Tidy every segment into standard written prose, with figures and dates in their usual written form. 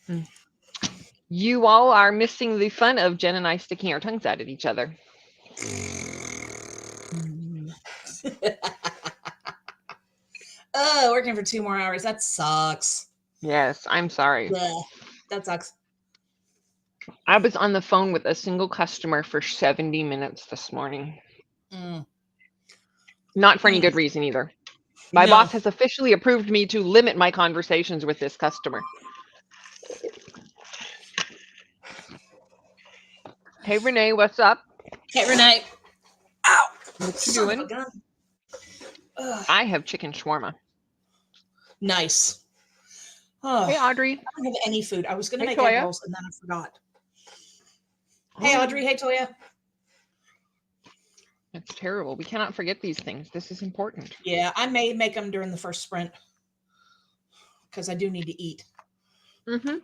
Mm. You all are missing the fun of Jen and I sticking our tongues out at each other. Oh, working for 2 more hours. That sucks. Yes, I'm sorry. Blech. That sucks. I was on the phone with a single customer for 70 minutes this morning. Not for any good reason either. My boss has officially approved me to limit my conversations with this customer. Hey, Renee, what's up? Hey, Renee. Ow! What you doing? I have chicken shawarma. Nice. Oh, Hey, Audrey. I don't have any food. I was going to make Toya. egg rolls and then I forgot. Hey, Audrey. Hey, Toya. That's terrible. We cannot forget these things. This is important. Yeah, I may make them during the first sprint because I do need to eat. Mm-hmm.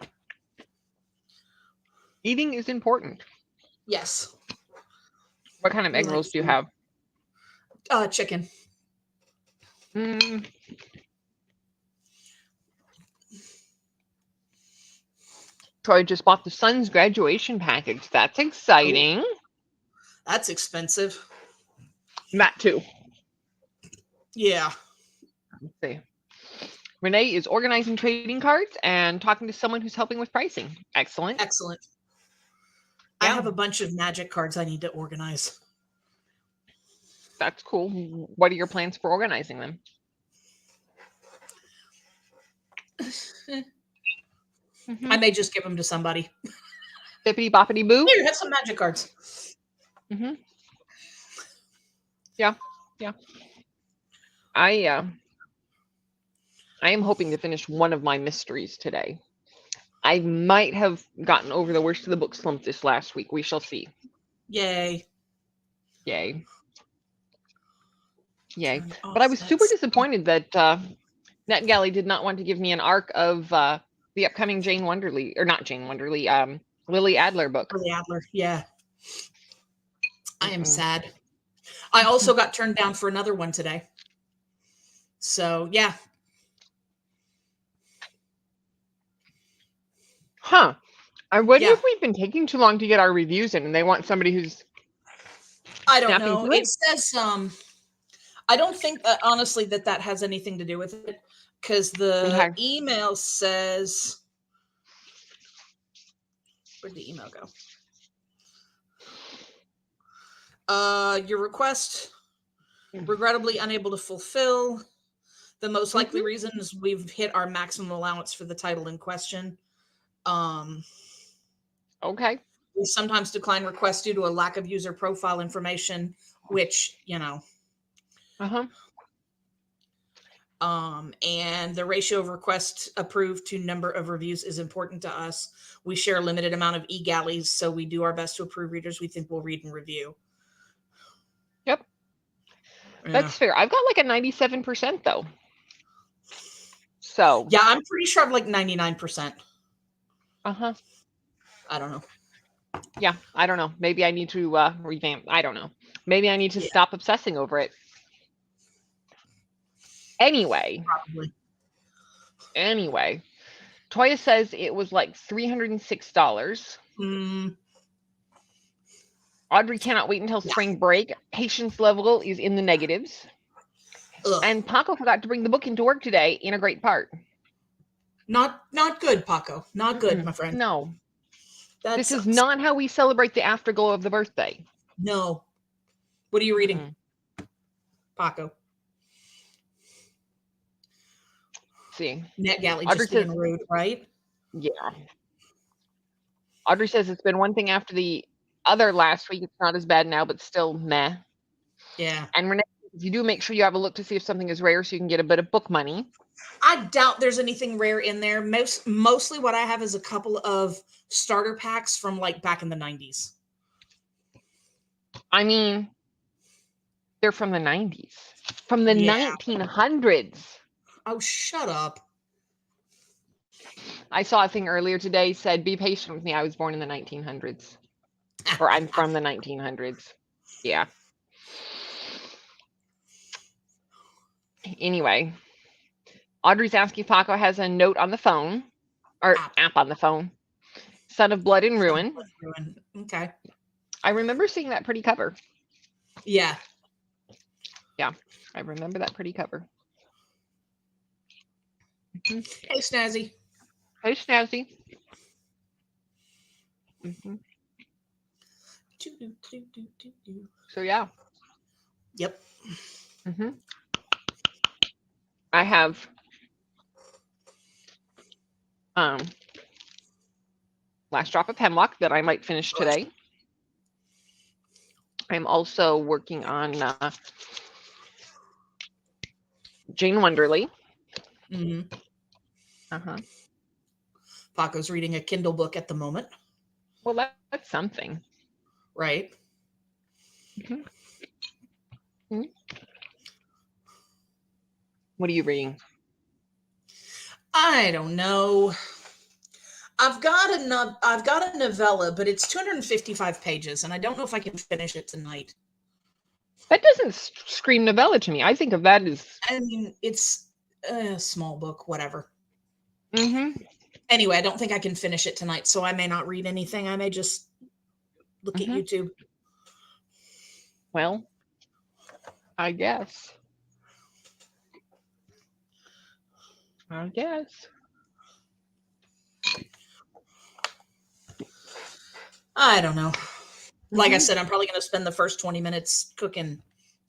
Eating is important. Yes. What kind of egg rolls do you have? Chicken. Troy just bought the son's graduation package. That's exciting. Oh, that's expensive. That too. Yeah. Let's see. Renee is organizing trading cards and talking to someone who's helping with pricing. Excellent. Excellent. Yeah. I have a bunch of magic cards I need to organize. That's cool. What are your plans for organizing them? I may just give them to somebody. Bippity boppity boo. Here, have some magic cards. Mm-hmm. Yeah. I am hoping to finish one of my mysteries today. I might have gotten over the worst of the book slump this last week. We shall see. Yay. But I was super disappointed that NetGalley did not want to give me an arc of the upcoming Lily Adler book. Lily Adler, yeah. I am sad. I also got turned down for another one today. So, yeah. Huh. I wonder if we've been taking too long to get our reviews in and they want somebody who's... I don't know. It says, I don't think, honestly, that has anything to do with it. Because the email says... Where'd the email go? Your request, regrettably unable to fulfill. The most likely reason is we've hit our maximum allowance for the title in question. Okay. We sometimes decline requests due to a lack of user profile information, which, and the ratio of requests approved to number of reviews is important to us. We share a limited amount of e-galleys, so we do our best to approve readers we think will read and review. Yep. Yeah. That's fair. I've got like a 97% though. So. Yeah, I'm pretty sure I'm like 99%. Uh-huh. I don't know. Yeah, I don't know. Maybe I need to revamp. I don't know. Maybe I need to stop obsessing over it. Anyway. Probably. Anyway. Toya says it was like $306. Audrey cannot wait until spring break. Patience level is in the negatives. Ugh. And Paco forgot to bring the book into work today in a great part. Not good, Paco. Not good, my friend. No. This is not how we celebrate the afterglow of the birthday. No. What are you reading, Paco? See. NetGalley just being rude, right? Yeah. Audrey says it's been one thing after the other last week. It's not as bad now, but still meh. Yeah. And Renee, you do make sure you have a look to see if something is rare so you can get a bit of book money. I doubt there's anything rare in there. Mostly what I have is a couple of starter packs from like back in the 90s. I mean, they're from the 90s. From the 1900s. Oh, shut up. I saw a thing earlier today said, be patient with me. I was born in the 1900s. Or I'm from the 1900s. Yeah. Anyway, Audrey's asking if Paco has a note on the phone. Or app on the phone. Son of Blood and Ruin. Okay. I remember seeing that pretty cover. Yeah. Yeah, I remember that pretty cover. Hey, Snazzy. Hey, Snazzy. So, yeah. Yep. I have Last Drop of Hemlock that I might finish today. I'm also working on Jane Wonderly. Paco's reading a Kindle book at the moment. Well, that's something. Right. What are you reading? I don't know. I've got a novella, but it's 255 pages, and I don't know if I can finish it tonight. That doesn't scream novella to me. I think of that as... I mean, it's a small book, whatever. Mm-hmm. Anyway, I don't think I can finish it tonight, so I may not read anything. I may just look at YouTube. Well, I guess. I don't know. Like I said, I'm probably going to spend the first 20 minutes cooking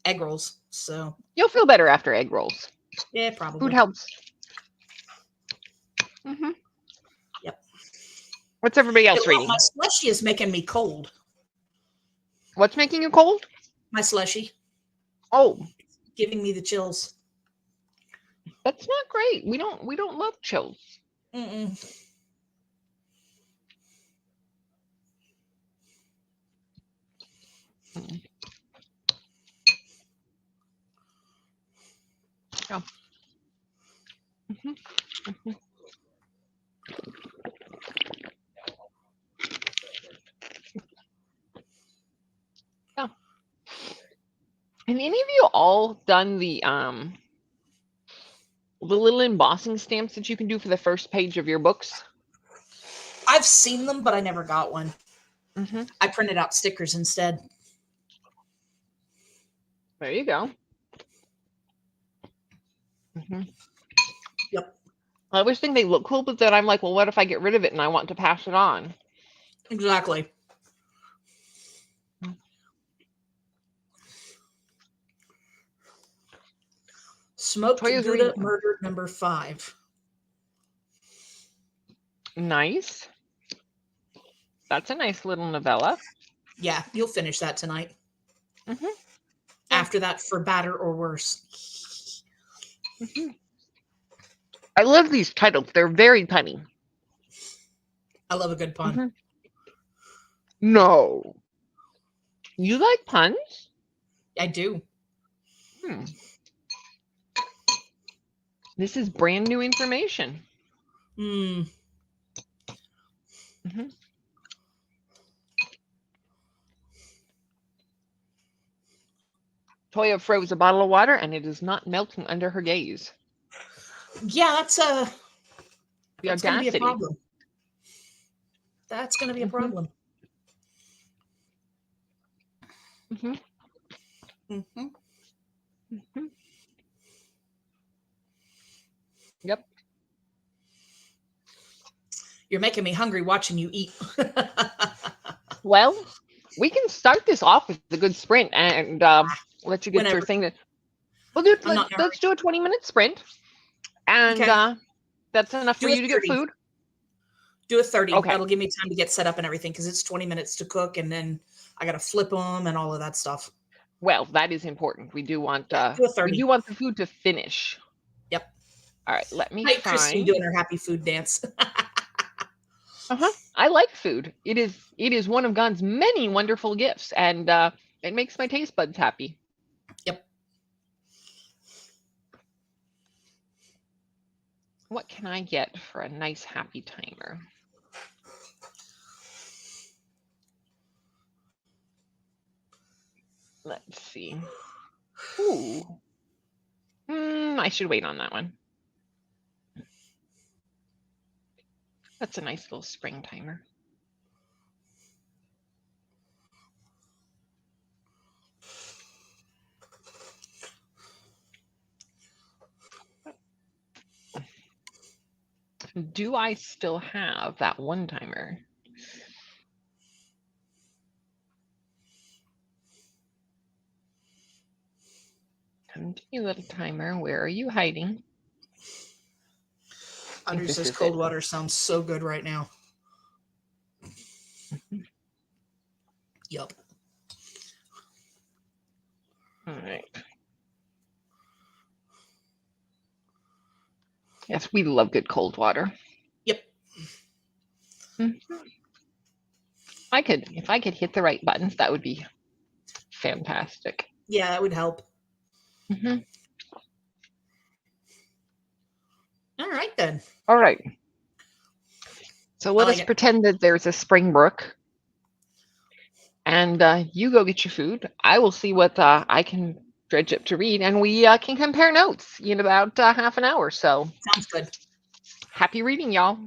egg rolls. So you'll feel better after egg rolls. Yeah, probably. Food helps. Yep. What's everybody else reading? My slushy is making me cold. What's making you cold? My slushy. Oh. Giving me the chills. That's not great. We don't love chills. Mm-mm. Oh. Yeah. Have any of you all done the little embossing stamps that you can do for the first page of your books? I've seen them, but I never got one. I printed out stickers instead. There you go. Yep. I always think they look cool, but then I'm like, well, what if I get rid of it and I want to pass it on? Exactly. Smoked Gouda Murdered number 5. Nice. That's a nice little novella. Yeah, you'll finish that tonight. After that, For Better or Worse. I love these titles. They're very punny. I love a good pun. No. You like puns? I do. This is brand new information. Toya froze a bottle of water and it is not melting under her gaze. Yeah, that's going to be a problem. That's going to be a problem. Yep. You're making me hungry watching you eat. Well, we can start this off with a good sprint and let you get your thing. We'll do. Let's do a 20-minute sprint, and that's enough for you to get food. Do a 30. Okay. That'll give me time to get set up and everything because it's 20 minutes to cook, and then I got to flip them and all of that stuff. Well, that is important. We do want do a 30. We do want the food to finish. Yep. All right. Let me. Hi, Christine doing her happy food dance. I like food. It is one of God's many wonderful gifts, and it makes my taste buds happy. Yep. What can I get for a nice happy timer? Let's see. Ooh. I should wait on that one. That's a nice little spring timer. Do I still have that one timer? Continue, little timer. Where are you hiding? Audrey says cold water sounds so good right now. Yup. All right. Yes, we love good cold water. Yep. If I could hit the right buttons, that would be fantastic. Yeah, that would help. All right, then. All right. So let us pretend that there's a spring brook. And you go get your food. I will see what I can dredge up to read, and we can compare notes in about half an hour. So sounds good. Happy reading, y'all.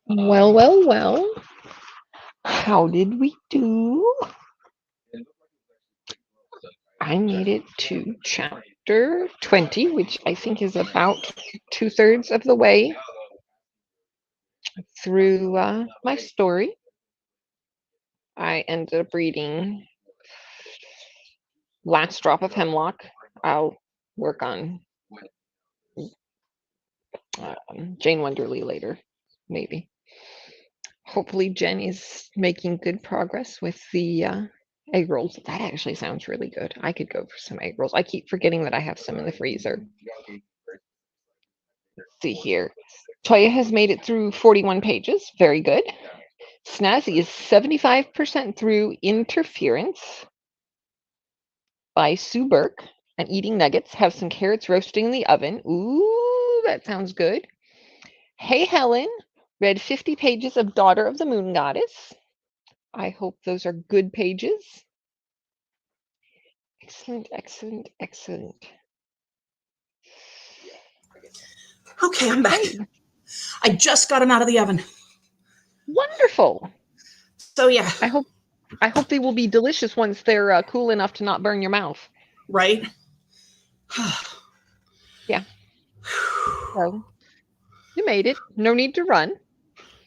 Well, well, well. How did we do? I made it to chapter 20, which I think is about 2/3 of the way through my story. I ended up reading Last Drop of Hemlock. I'll work on Jane Wonderly later, maybe. Hopefully Jen is making good progress with the egg rolls. That actually sounds really good. I could go for some egg rolls. I keep forgetting that I have some in the freezer. Let's see here. Toya has made it through 41 pages. Very good. Snazzy is 75% through Interference by Sue Burke. And Eating Nuggets. Have some carrots roasting in the oven. Ooh, that sounds good. Hey Helen read 50 pages of Daughter of the Moon Goddess. I hope those are good pages. Excellent, excellent, excellent. Okay, I'm back. I just got them out of the oven. Wonderful. So yeah. I hope they will be delicious once they're cool enough to not burn your mouth. Right? Yeah. So you made it. No need to run.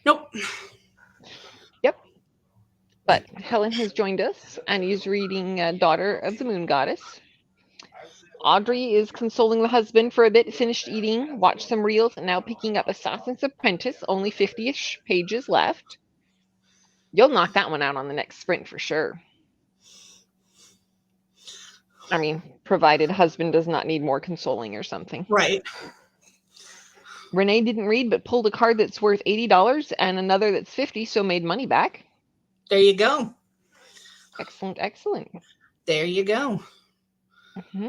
Nope. Yep. But Helen has joined us and is reading Daughter of the Moon Goddess. Audrey is consoling the husband for a bit, finished eating, watched some reels, and now picking up Assassin's Apprentice, only 50-ish pages left. You'll knock that one out on the next sprint for sure. I mean, provided husband does not need more consoling or something. Right. Renee didn't read, but pulled a card that's worth $80 and another that's $50, so made money back. There you go. Excellent, excellent. There you go. Mm-hmm.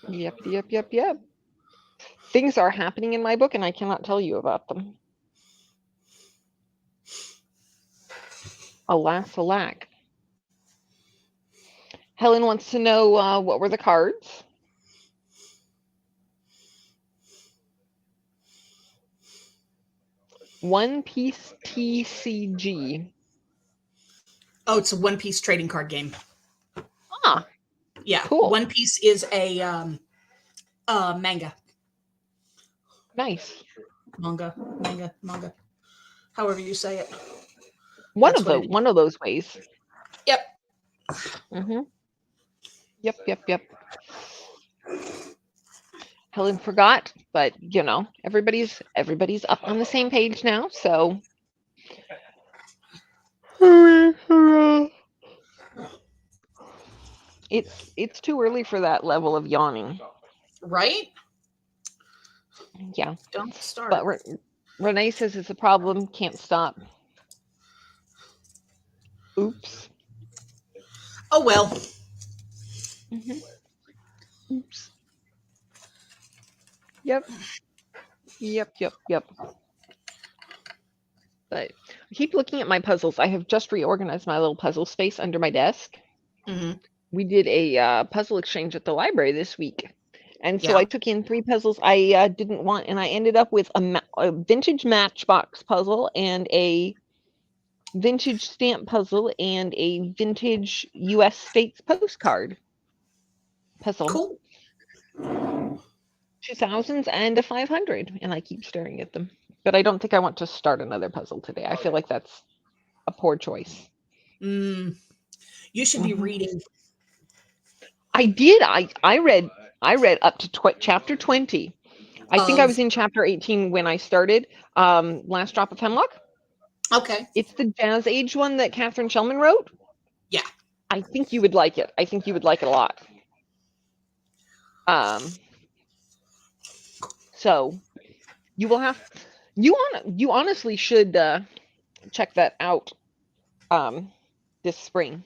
Yep. Things are happening in my book, and I cannot tell you about them. Alas, alack. Helen wants to know what were the cards. One Piece TCG. Oh, it's a One Piece trading card game. Ah, yeah. Cool. One Piece is a manga. Nice. Manga. However you say it. One of those ways. Yep. Mm-hmm. Yep. Helen forgot, but you know, everybody's up on the same page now, so it's too early for that level of yawning. Right? Yeah. Don't start. But Renee says it's a problem, can't stop. Oops. Oh well. Mm-hmm. Oops. Yep. But I keep looking at my puzzles. I have just reorganized my little puzzle space under my desk. Mm-hmm. We did a puzzle exchange at the library this week. And so I took in 3 puzzles I didn't want, and I ended up with a vintage Matchbox puzzle and a vintage stamp puzzle and a vintage U.S. States postcard puzzle. Cool. 2000s and a 500, and I keep staring at them. But I don't think I want to start another puzzle today. I feel like that's a poor choice. You should be reading. I did. I read up to chapter 20. I think I was in chapter 18 when I started Last Drop of Hemlock. Okay. It's the Jazz Age one that Catherine Shellman wrote. Yeah. I think you would like it. I think you would like it a lot. So you will have you honestly should check that out this spring,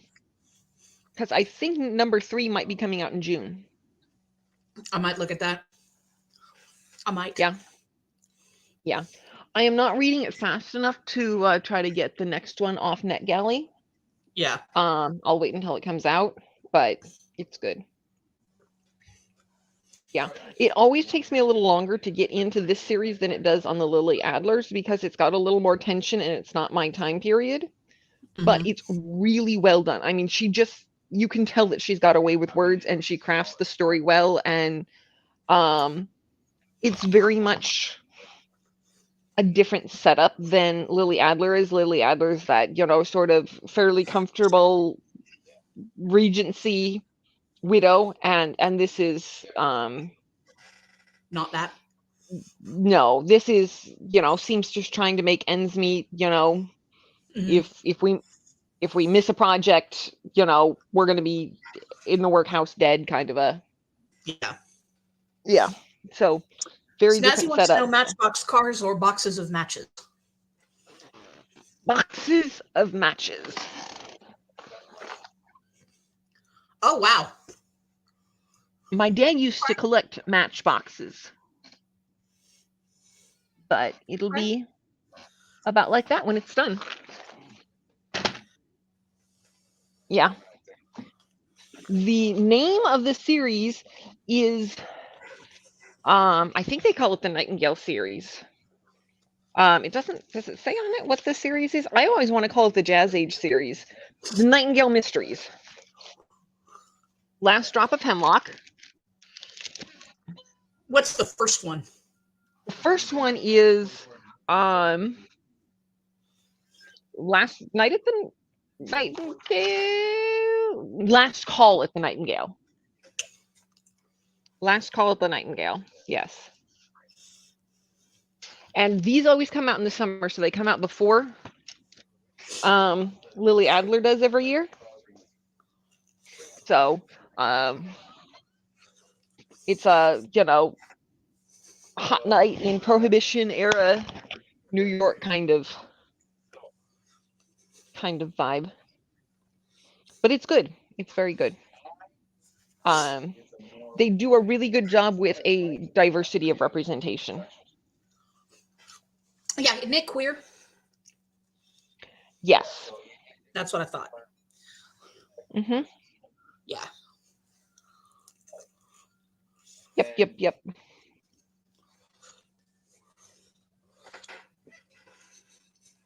because I think number 3 might be coming out in June. I might look at that. I might. Yeah. I am not reading it fast enough to try to get the next one off NetGalley. Yeah. I'll wait until it comes out, but it's good. Yeah, it always takes me a little longer to get into this series than it does on the Lily Adlers because it's got a little more tension and it's not my time period. But it's really well done. I mean, you can tell that she's got a way with words and she crafts the story well, and it's very much a different setup than Lily Adler is. Lily Adler's that, sort of fairly comfortable Regency widow, and this is not that. No, this is, seems just trying to make ends meet, if we miss a project, we're going to be in the workhouse dead, kind of a. Yeah. So very different wants setup. to know Matchbox cars or boxes of matches. Boxes of matches. Oh, wow. My dad used to collect matchboxes, but it'll be about like that when it's done. Yeah. The name of the series is, I think they call it the Nightingale series. Does it say on it what the series is? I always want to call it the Jazz Age series. The Nightingale Mysteries. Last Drop of Hemlock. What's the first one? The first one is Last Night at the Nightingale. Last Call at the Nightingale. Last Call at the Nightingale. Yes. And these always come out in the summer, so they come out before Lily Adler does every year. So it's a, hot night in Prohibition era New York kind of vibe. But it's good. It's very good. They do a really good job with a diversity of representation. Yeah, isn't it queer? Yes. That's what I thought. Yeah. Yep.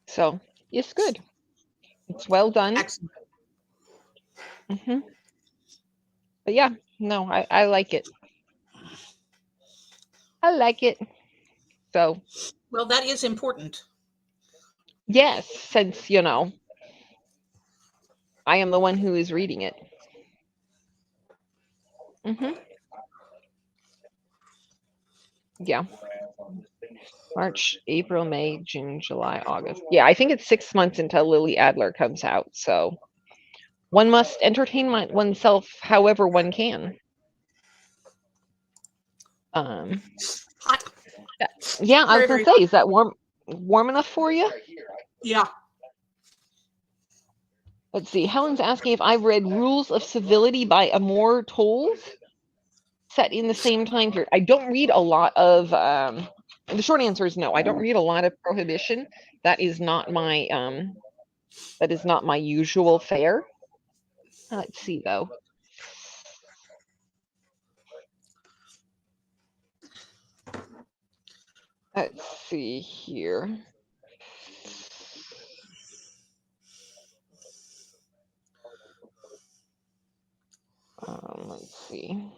So it's good. It's well done. Excellent. But yeah, no, I like it. I like it. So. Well, that is important. Yes, since, I am the one who is reading it. Yeah. March, April, May, June, July, August. Yeah, I think it's 6 months until Lily Adler comes out. So one must entertain oneself however one can. Yeah, I was going to say, is that warm enough for you? Yeah. Let's see. Helen's asking if I've read Rules of Civility by Amor Towles, set in the same time period. I don't read a lot of, the short answer is no. I don't read a lot of Prohibition. That is not my usual fare. Let's see, though. Let's see here. Let's see.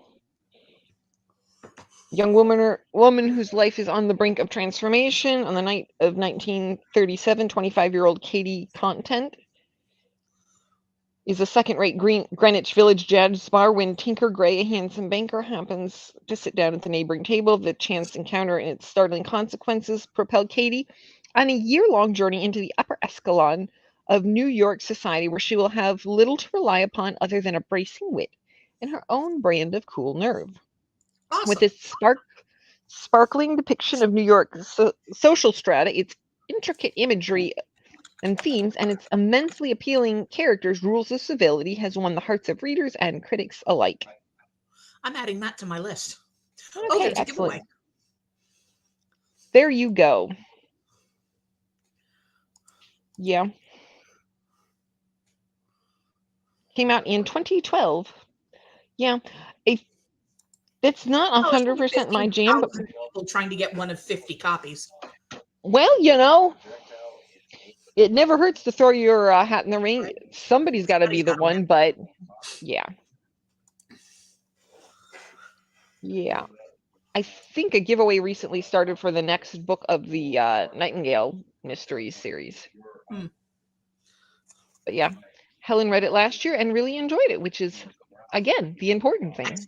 Young woman whose life is on the brink of transformation. On the night of 1937, 25-year-old Katie Content is a second-rate Greenwich Village jazz bar when Tinker Gray, a handsome banker, happens to sit down at the neighboring table. The chance encounter and its startling consequences propel Katie on a year-long journey into the upper echelon of New York society, where she will have little to rely upon other than a bracing wit and her own brand of cool nerve. Awesome. With its sparkling depiction of New York social strata, its intricate imagery and themes, and its immensely appealing characters, Rules of Civility has won the hearts of readers and critics alike. I'm adding that to my list. Okay, there's a excellent. giveaway. There you go. Yeah. Came out in 2012. Yeah. It's not 100% my jam, but people trying to get one of 50 copies. Well, it never hurts to throw your hat in the ring. Right. Somebody's got to be the one, but yeah. Yeah. I think a giveaway recently started for the next book of the Nightingale Mysteries series. But yeah, Helen read it last year and really enjoyed it, which is, again, the important thing.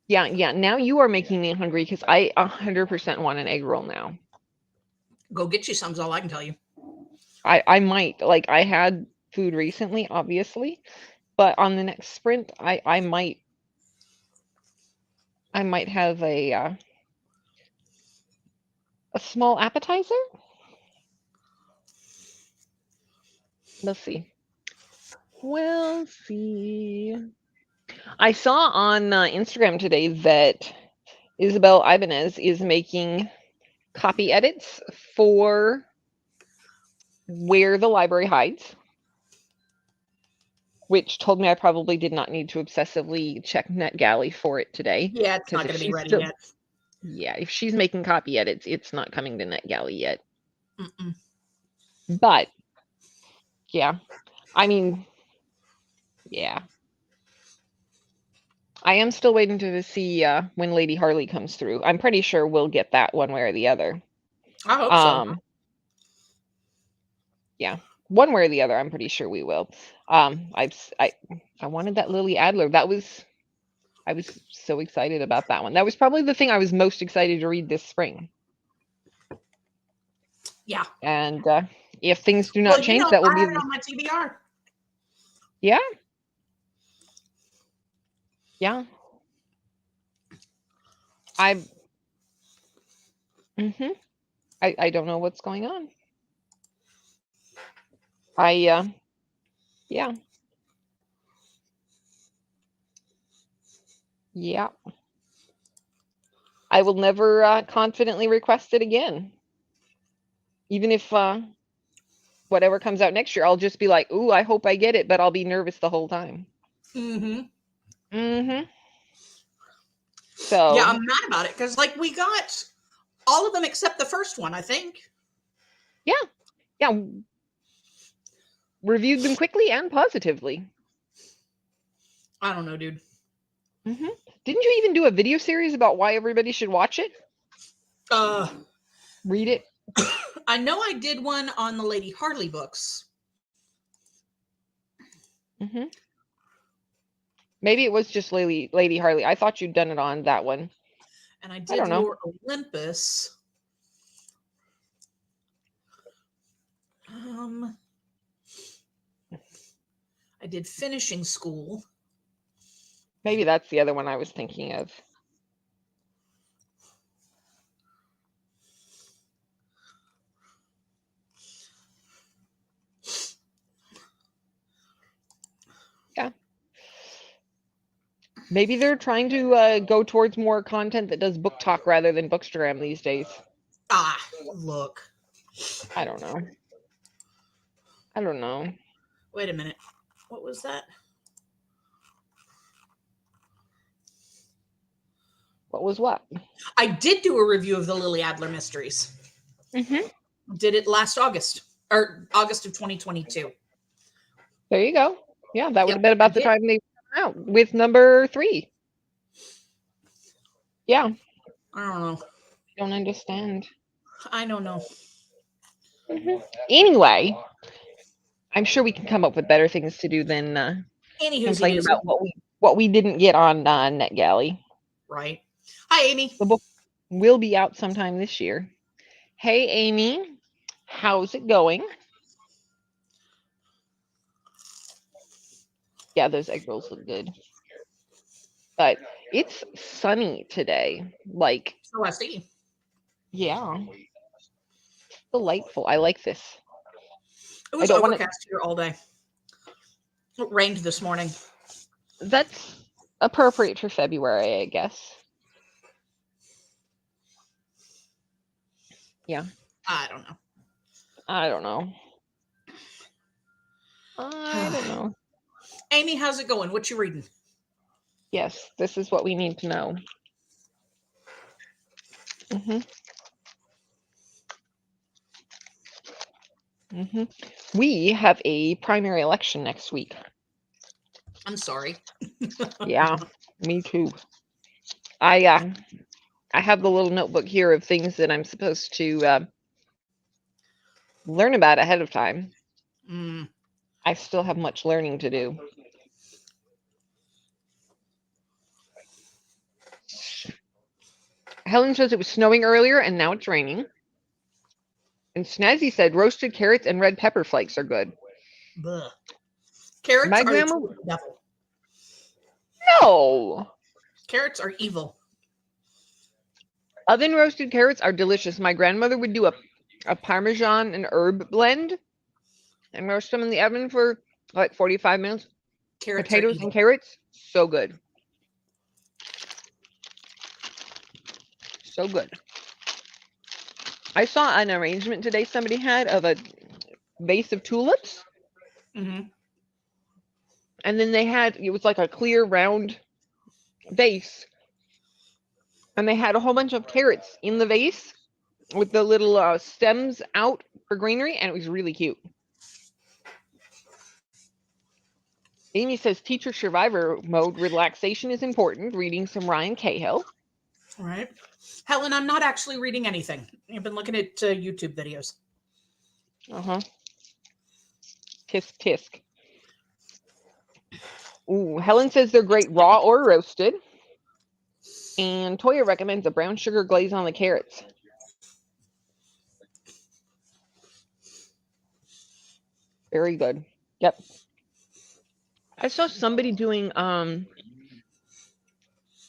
Yeah. Now you are making me hungry because I 100% want an egg roll now. Go get you some, is all I can tell you. I might. Like, I had food recently, obviously, but on the next sprint, I might have a small appetizer. Let's see. We'll see. I saw on Instagram today that Isabel Ibanez is making copy edits for Where the Library Hides, which told me I probably did not need to obsessively check NetGalley for it today. Yeah, it's not going to be ready yet. Yeah, if she's making copy edits, it's not coming to NetGalley yet. But, yeah, I mean, yeah. I am still waiting to see when Lady Harley comes through. I'm pretty sure we'll get that one way or the other. I hope so. Yeah, one way or the other, I'm pretty sure we will. I wanted that Lily Adler. I was so excited about that one. That was probably the thing I was most excited to read this spring. Yeah. And if things do not change, that will be on my TBR. Yeah. Yeah. I don't know what's going on. Yeah. Yeah. I will never confidently request it again. Even if whatever comes out next year, I'll just be like, ooh, I hope I get it, but I'll be nervous the whole time. So yeah, I'm mad about it because we got all of them except the first one, I think. Yeah. Reviewed them quickly and positively. I don't know, dude. Didn't you even do a video series about why everybody should watch it? Read it. I know I did one on the Lady Harley books. Maybe it was just Lady Harley. I thought you'd done it on that one. And I did Lord Olympus. I did Finishing School. Maybe that's the other one I was thinking of. Yeah. Maybe they're trying to go towards more content that does book talk rather than Bookstagram these days. Look. I don't know. Wait a minute. What was that? What was what? I did do a review of the Lily Adler Mysteries. Did it last August, or August of 2022. There you go. Yeah, that would have been about the time they came out with number 3. Yeah. I don't know. I don't understand. I don't know. Anyway, I'm sure we can come up with better things to do than complain about what we didn't get on NetGalley. Right. Hi, Amy. The book will be out sometime this year. Hey, Amy. How's it going? Yeah, those egg rolls look good. But it's sunny today. So I see. Yeah. Delightful. I like this. It was overcast here all day. It rained this morning. That's appropriate for February, I guess. Yeah. I don't know. don't know. Amy, how's it going? What you reading? Yes, this is what we need to know. We have a primary election next week. I'm sorry. Yeah, me too. I have the little notebook here of things that I'm supposed to learn about ahead of time. I still have much learning to do. Helen says it was snowing earlier and now it's raining. And Snazzy said roasted carrots and red pepper flakes are good. Bleh. Carrots My are grandma... the devil. No. Carrots are evil. Oven roasted carrots are delicious. My grandmother would do a Parmesan and herb blend and roast them in the oven for like 45 minutes. Carrots Potatoes and carrots, so good. So good. I saw an arrangement today somebody had of a vase of tulips. And then they had, it was like a clear round vase. And they had a whole bunch of carrots in the vase with the little stems out for greenery. And it was really cute. Amy says teacher survivor mode relaxation is important. Reading some Ryan Cahill. All right. Helen, I'm not actually reading anything. I've been looking at YouTube videos. Tisk tisk. Ooh, Helen says they're great raw or roasted. And Toya recommends a brown sugar glaze on the carrots. Very good. Yep. I saw somebody doing I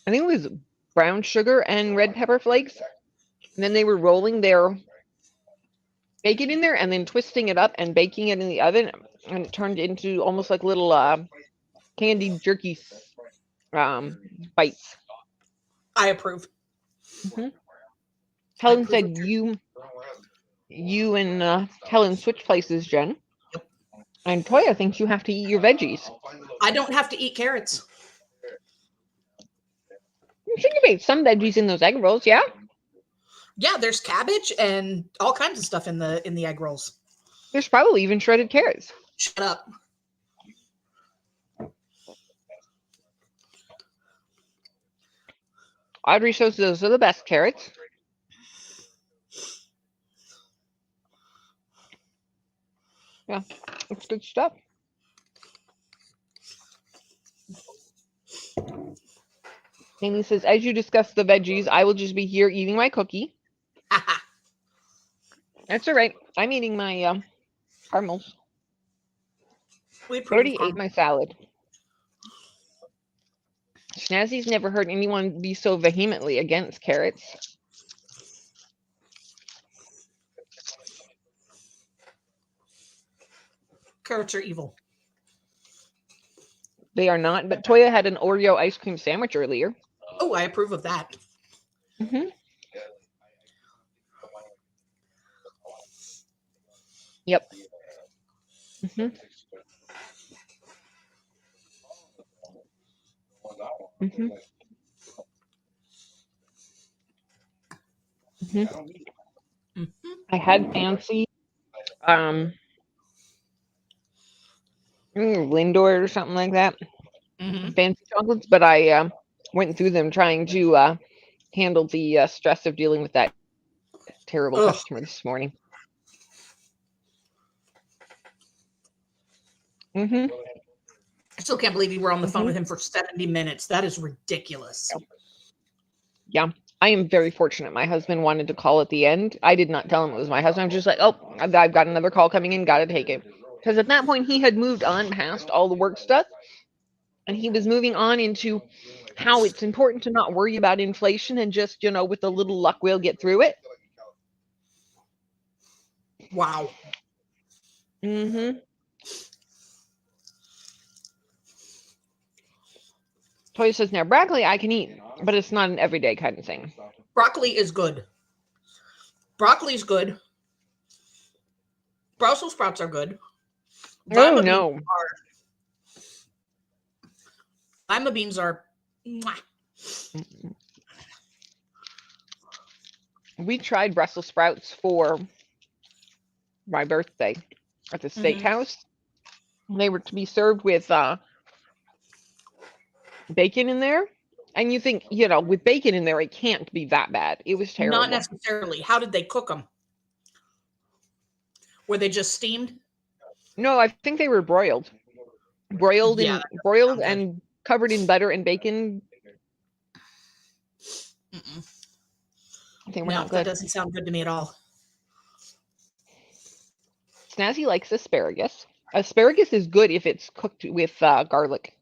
think it was brown sugar and red pepper flakes. And then they were rolling their bacon in there and then twisting it up and baking it in the oven. And it turned into almost like little candied jerky bites. I approve. Helen said you and Helen switch places, Jen. Yep. And Toya thinks you have to eat your veggies. I don't have to eat carrots. You should eat some veggies in those egg rolls, yeah? Yeah, there's cabbage and all kinds of stuff in the egg rolls. There's probably even shredded carrots. Shut up. Audrey says those are the best carrots. Yeah, it's good stuff. Amy says, as you discuss the veggies, I will just be here eating my cookie. That's all right. I'm eating my caramels. We already ate my salad. Snazzy's never heard anyone be so vehemently against carrots. Carrots are evil. They are not, but Toya had an Oreo ice cream sandwich earlier. Oh, I approve of that. Yep. I had fancy Lindor or something like that. Fancy chocolates, but I went through them trying to handle the stress of dealing with that terrible customer this morning. I still can't believe you were on the phone with him for 70 minutes. That is ridiculous. Yeah, I am very fortunate. My husband wanted to call at the end. I did not tell him it was my husband. I'm just like, oh, I've got another call coming in. Got to take it. Because at that point, he had moved on past all the work stuff. And he was moving on into how it's important to not worry about inflation and just, with a little luck, we'll get through it. Wow. Toya says, now broccoli I can eat, but it's not an everyday kind of thing. Broccoli is good. Broccoli's good. Brussels sprouts are good. Oh, no. Lima beans are. Mwah. We tried Brussels sprouts for my birthday at the steakhouse. They were to be served with bacon in there. And you think, with bacon in there, it can't be that bad. It was terrible. Not necessarily. How did they cook them? Were they just steamed? No, I think they were broiled. Broiled and covered in butter and bacon. They were not good. That doesn't sound good to me at all. Snazzy likes asparagus. Asparagus is good if it's cooked with garlic.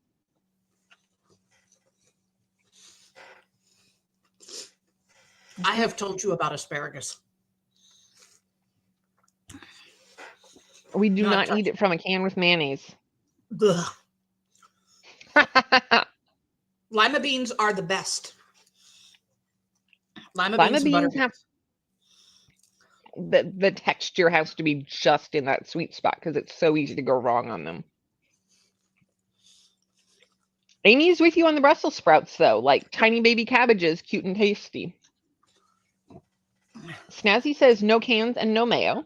I have told you about asparagus. We do not eat it from a can with mayonnaise. Lima beans are the best. Lima beans have the texture has to be just in that sweet spot because it's so easy to go wrong on them. Amy's with you on the Brussels sprouts though, like tiny baby cabbages, cute and tasty. Snazzy says no cans and no mayo.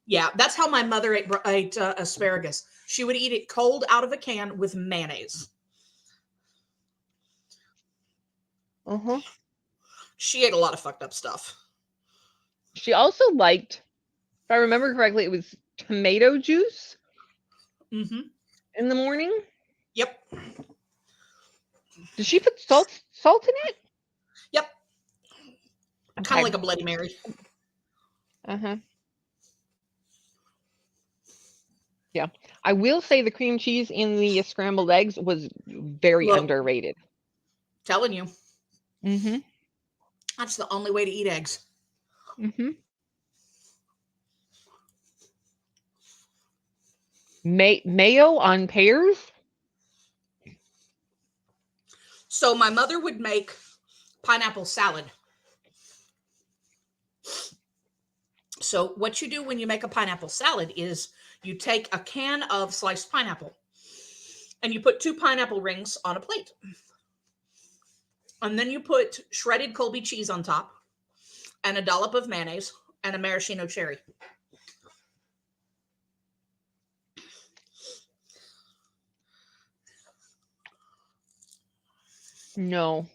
Yeah, that's how my mother ate asparagus. She would eat it cold out of a can with mayonnaise. She ate a lot of fucked up stuff. She also liked, if I remember correctly, it was tomato juice in the morning. Yep. Did she put salt in it? Yep. Kind of like a Bloody Mary. Yeah. I will say the cream cheese in the scrambled eggs was very underrated. Telling you. That's the only way to eat eggs. Mayo on pears? So my mother would make pineapple salad. So what you do when you make a pineapple salad is you take a can of sliced pineapple and you put 2 pineapple rings on a plate. And then you put shredded Colby cheese on top and a dollop of mayonnaise and a maraschino cherry. No.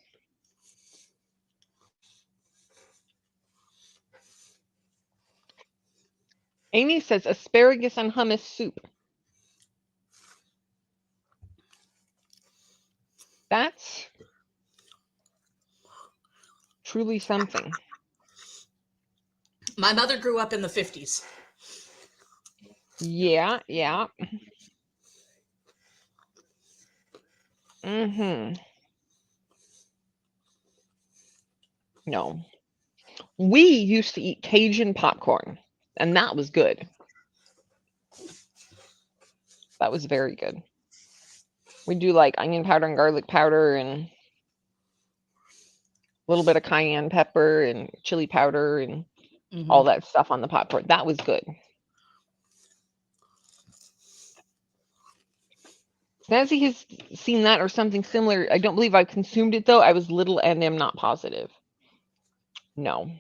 Amy says asparagus and hummus soup. That's truly something. My mother grew up in the 50s. Yeah. No. We used to eat Cajun popcorn, and that was good. That was very good. We do like onion powder and garlic powder and a little bit of cayenne pepper and chili powder and all that stuff on the popcorn. That was good. Snazzy has seen that or something similar. I don't believe I've consumed it, though. I was little and am not positive. No.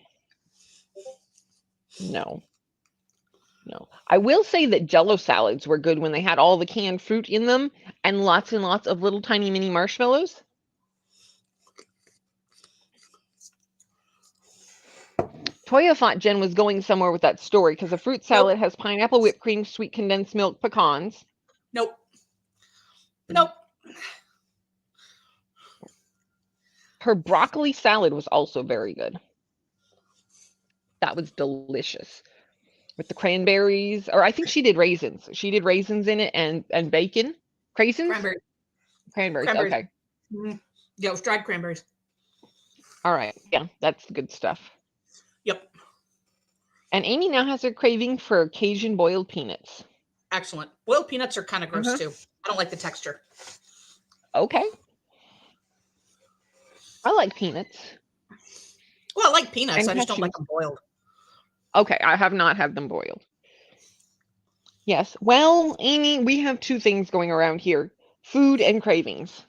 I will say that Jell-O salads were good when they had all the canned fruit in them and lots of little tiny mini marshmallows. Toya thought Jen was going somewhere with that story because a fruit salad has pineapple, whipped cream, sweet condensed milk, pecans. Nope. Her broccoli salad was also very good. That was delicious. With the cranberries, or I think she did raisins. She did raisins in it and bacon. Craisins? Cranberries. Okay. Yeah, it was dried cranberries. All right. Yeah, that's good stuff. Yep. And Amy now has her craving for Cajun boiled peanuts. Excellent. Boiled peanuts are kind of gross too. I don't like the texture. Okay. I like peanuts. Well, I like peanuts. I just don't like them boiled. Okay, I have not had them boiled. Yes. Well, Amy, we have 2 things going around here. Food and cravings.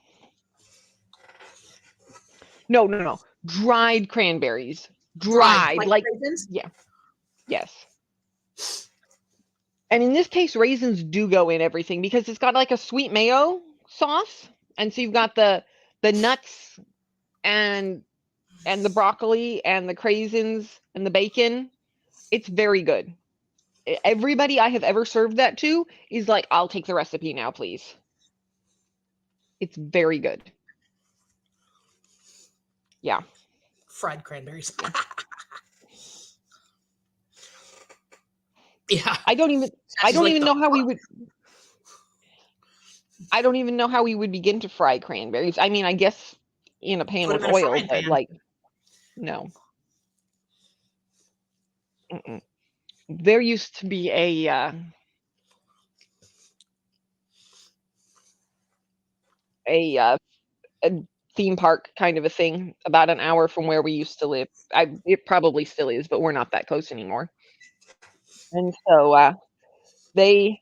No. Dried cranberries. Dried. Like raisins? Yeah. Yes. And in this case, raisins do go in everything because it's got like a sweet mayo sauce. And so you've got the nuts and the broccoli and the craisins and the bacon. It's very good. Everybody I have ever served that to is like, I'll take the recipe now, please. It's very good. Yeah. Fried cranberries. Yeah. I don't even know how we would. I don't even know how we would begin to fry cranberries. I mean, I guess in a pan with oil, but like, no. Mm-mm. There used to be a theme park kind of a thing about an hour from where we used to live. It probably still is, but we're not that close anymore. And so they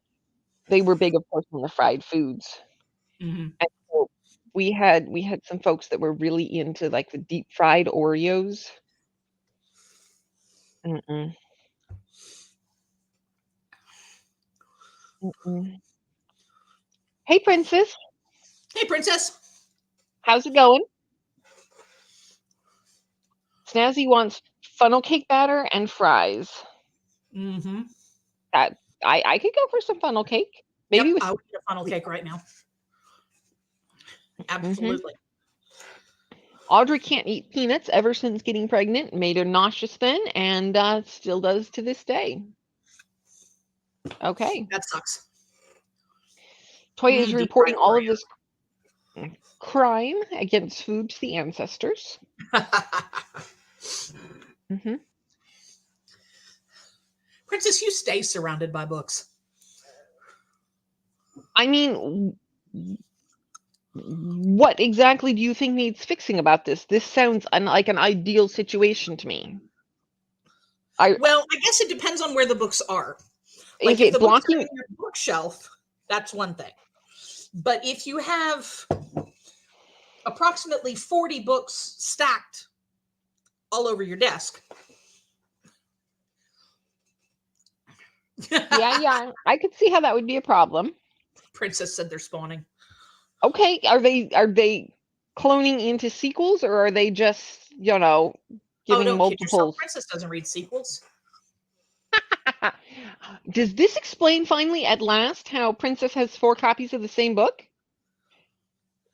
were big, of course, on the fried foods. Mm-hmm. And so we had some folks that were really into like the deep fried Oreos. Mm-mm. Mm-mm. Hey, Princess. Hey, Princess. How's it going? Snazzy wants funnel cake batter and fries. Mm-hmm. That I could go for some funnel cake. Maybe yep, with I would eat a funnel cake right now. Absolutely. Audrey can't eat peanuts ever since getting pregnant. Made her nauseous then, and still does to this day. Okay. That sucks. Toya is reporting all of this crime against food to the ancestors. Mm-hmm. Princess, you stay surrounded by books. I mean, what exactly do you think needs fixing about this? This sounds like an ideal situation to me. Well, I guess it depends on where the books are. Like if the books are in your bookshelf, that's one thing. But if you have approximately 40 books stacked all over your desk. Yeah, I could see how that would be a problem. Princess said they're spawning. Okay, are they cloning into sequels, or are they just, giving multiples? Princess doesn't read sequels. Does this explain finally at last how Princess has 4 copies of the same book?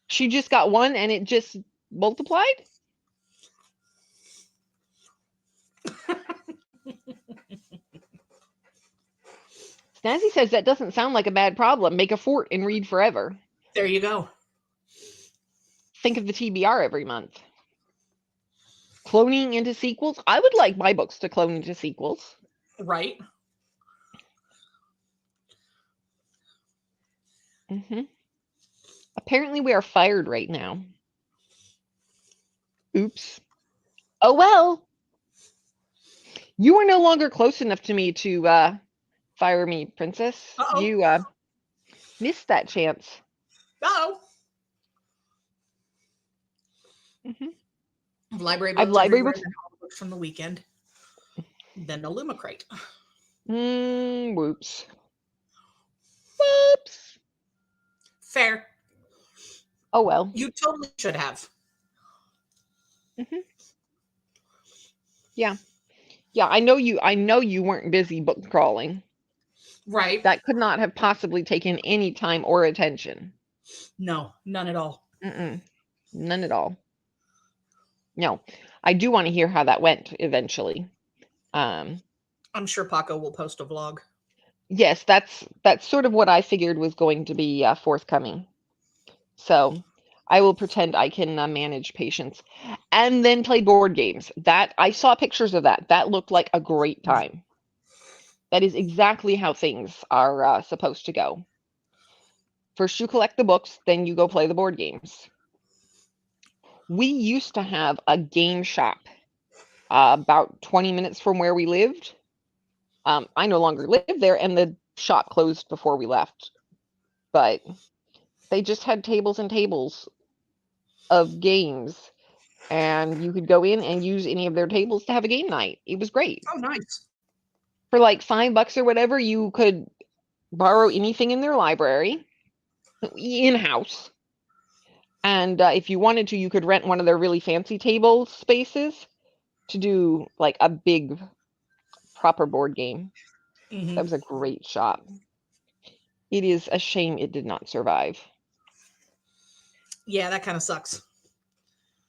She just got one and it just multiplied? Snazzy says that doesn't sound like a bad problem. Make a fort and read forever. There you go. Think of the TBR every month. Cloning into sequels? I would like my books to clone into sequels. Right. Mm-hmm. Apparently we are fired right now. Oops. Oh well. You are no longer close enough to me to fire me, Princess. Uh-oh. You missed that chance. Uh-oh. Mm-hmm. Library books. I've library books from the weekend. Then the Luma crate. Whoops. Whoops. Fair. Oh well. You totally should have. Mm-hmm. Yeah. I know you weren't busy book crawling. Right. That could not have possibly taken any time or attention. No, none at all. None at all. No, I do want to hear how that went eventually. I'm sure Paco will post a vlog. Yes, that's sort of what I figured was going to be forthcoming. So I will pretend I can manage patience and then play board games. That I saw pictures of that. That looked like a great time. That is exactly how things are supposed to go. First you collect the books, then you go play the board games. We used to have a game shop about 20 minutes from where we lived. I no longer live there, and the shop closed before we left. But they just had tables and tables of games. and you could go in and use any of their tables to have a game night. It was great. Oh, nice. For like $5 or whatever, you could borrow anything in their library in-house. And if you wanted to, you could rent one of their really fancy table spaces to do like a big proper board game. That was a great shop. It is a shame it did not survive. Yeah, that kind of sucks.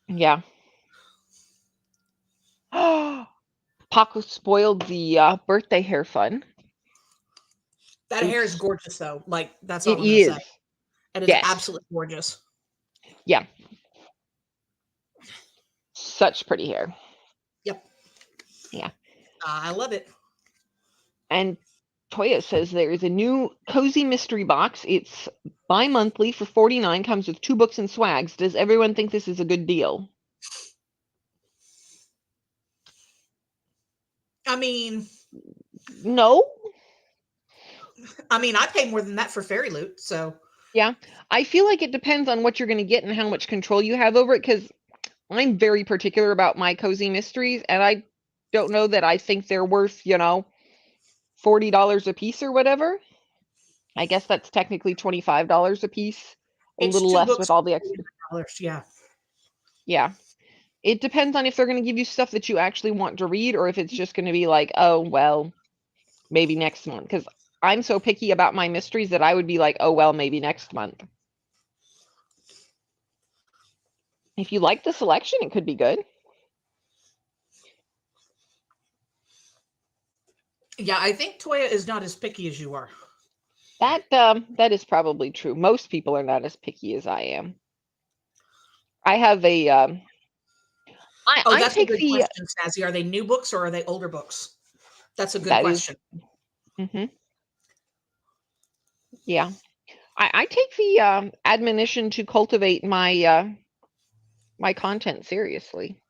Yeah. Paco spoiled the birthday hair fun. That hair is gorgeous, though. Like, that's all It I'm going to say. It is absolutely gorgeous. Yeah. Such pretty hair. Yep. Yeah. I love it. And Toya says there is a new cozy mystery box. It's bi-monthly for $49, comes with 2 books and swags. Does everyone think this is a good deal? I mean, no. I mean, I pay more than that for Fairy Loot, so. Yeah. I feel like it depends on what you're going to get and how much control you have over it, because I'm very particular about my cozy mysteries, and I don't know that I think they're worth, $40 a piece or whatever. I guess that's technically $25 a piece. It's little less with all the extra. Yeah. Yeah. It depends on if they're going to give you stuff that you actually want to read, or if it's just going to be like, oh, well, maybe next month. Because I'm so picky about my mysteries that I would be like, oh, well, maybe next month. If you like the selection, it could be good. Yeah, I think Toya is not as picky as you are. That is probably true. Most people are not as picky as I am. I have a that's a good question, Snazzy. Are they new books or are they older books? That's a good question. Yeah. I take the admonition to cultivate my my content seriously.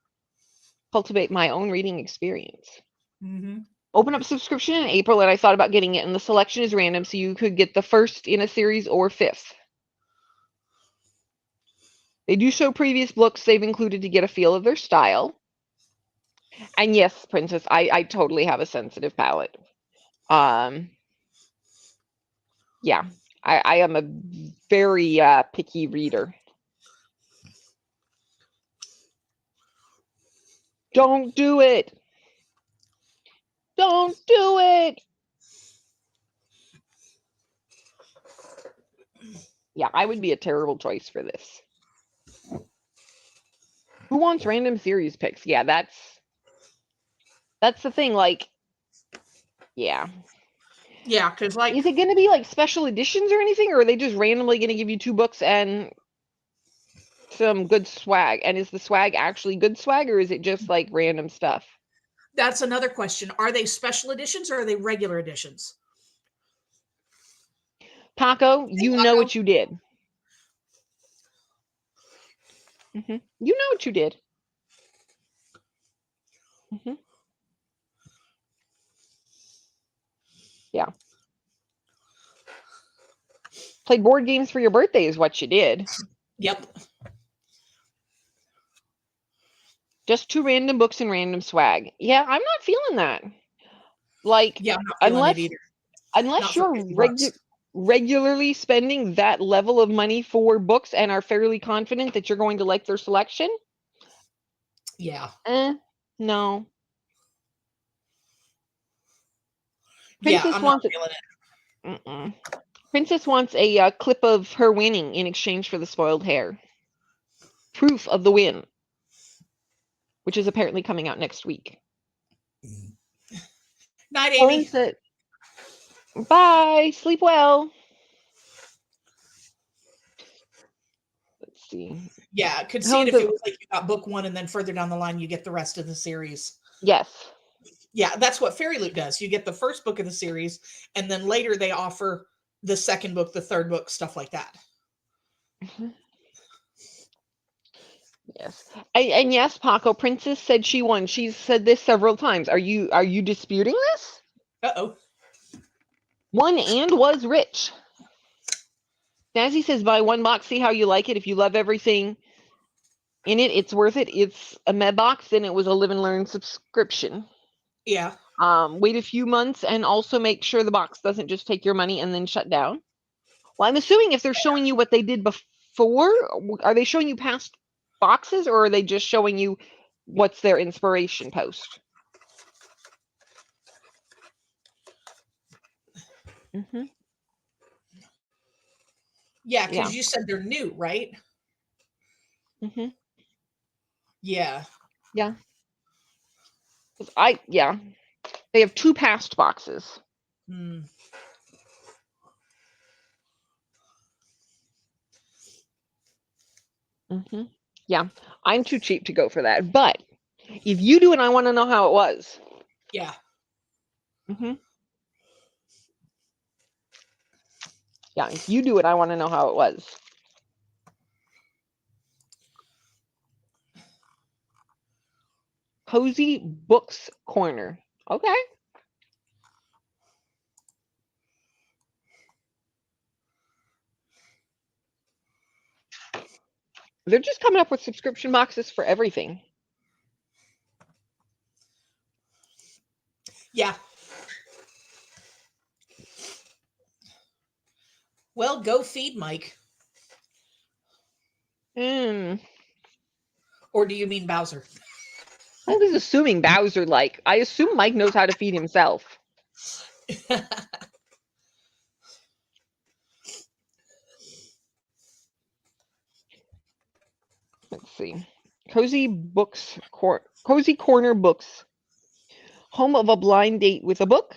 Cultivate my own reading experience. Open up subscription in April, and I thought about getting it, and the selection is random, so you could get the first in a series or 5th. They do show previous books they've included to get a feel of their style. And yes, Princess, I totally have a sensitive palate. Yeah, I am a very picky reader. Don't do it. Don't do it. Yeah, I would be a terrible choice for this. Who wants random series picks? Yeah, that's the thing. Like, yeah. Yeah, because like, is it going to be like special editions or anything, or are they just randomly going to give you 2 books and some good swag? And is the swag actually good swag, or is it just like random stuff? That's another question. Are they special editions or are they regular editions? Paco, you know what you did. You know what you did. Yeah. Play board games for your birthday is what you did. Yep. Just 2 random books and random swag. Yeah, I'm not feeling that. Like, yeah, I'm not feeling it either. Unless you're regularly spending that level of money for books and are fairly confident that you're going to like their selection. Yeah. No. Princess I'm not feeling it. Princess wants a clip of her winning in exchange for the spoiled hair. Proof of the win, which is apparently coming out next week. Night, Amy. Bye. Sleep well. Let's see. Yeah, could see it if it was like you got book 1 and then further down the line you get the rest of the series. Yes. Yeah, that's what Fairy Loot does. You get the first book of the series, and then later they offer the second book, the third book, stuff like that. Yes. And yes, Paco, Princess said she won. She's said this several times. Are you disputing this? Uh-oh. Won and was rich. Snazzy says buy 1 box, see how you like it. If you love everything, in it. It's worth it. It's a med box, and it was a Live and Learn subscription. Yeah. Wait a few months, and also make sure the box doesn't just take your money and then shut down. Well, I'm assuming if they're showing you what they did before, are they showing you past boxes, or are they just showing you what's their inspiration post? Mm-hmm. Yeah, because you said they're new, right? Mm-hmm. Yeah. Yeah. They have 2 past boxes. Mm. Mm-hmm. Yeah, I'm too cheap to go for that. But if you do, and I want to know how it was. Yeah. Mm-hmm. Yeah, if you do it, I want to know how it was. Cozy Books Corner. Okay. They're just coming up with subscription boxes for everything. Yeah. Well, go feed Mike. Or do you mean Bowser? I was assuming Bowser, I assume Mike knows how to feed himself. Let's see. Cozy Corner Books. Home of a blind date with a book.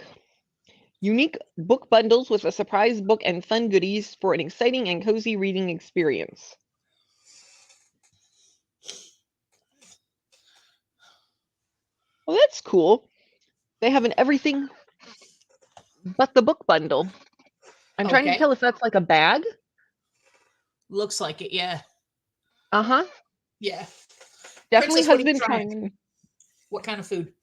Unique book bundles with a surprise book and fun goodies for an exciting and cozy reading experience. Well, that's cool. They have an everything but the book bundle. I'm trying to tell if that's like a bag. Looks like it, yeah. Uh-huh. Yeah. Definitely Princess, what are you husband trying? time. What kind of food?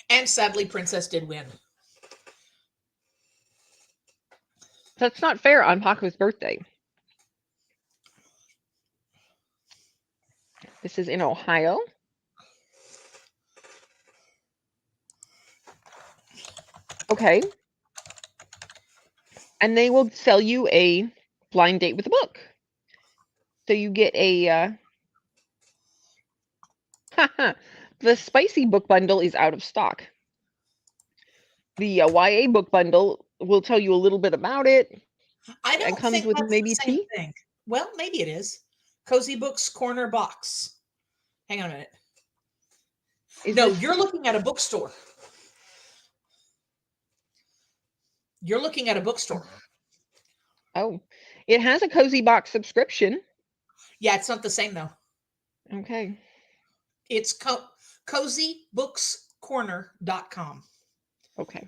And sadly, Princess did win. That's not fair on Paco's birthday. This is in Ohio. Okay. And they will sell you a blind date with a book. So you get a the spicy book bundle is out of stock. The YA book bundle will tell you a little bit about it. I don't comes think with that's maybe the same tea. thing. Well, maybe it is. Cozy Books Corner Box. Hang on a minute. You're looking at a bookstore. You're looking at a bookstore. Oh, it has a Cozy Box subscription. Yeah, it's not the same though. Okay. It's cozybookscorner.com. Okay.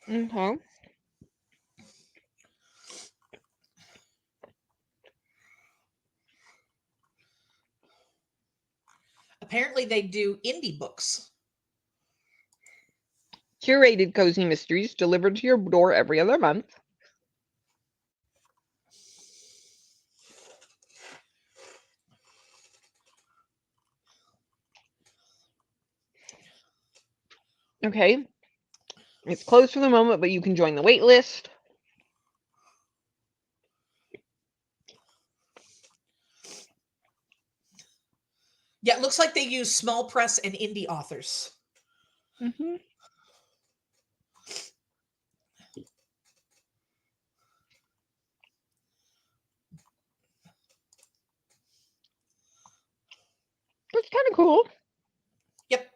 Okay. Apparently they do indie books. Curated cozy mysteries delivered to your door every other month. Okay. It's closed for the moment, but you can join the wait list. Yeah, it looks like they use small press and indie authors. Mm-hmm. It's kind of cool. Yep.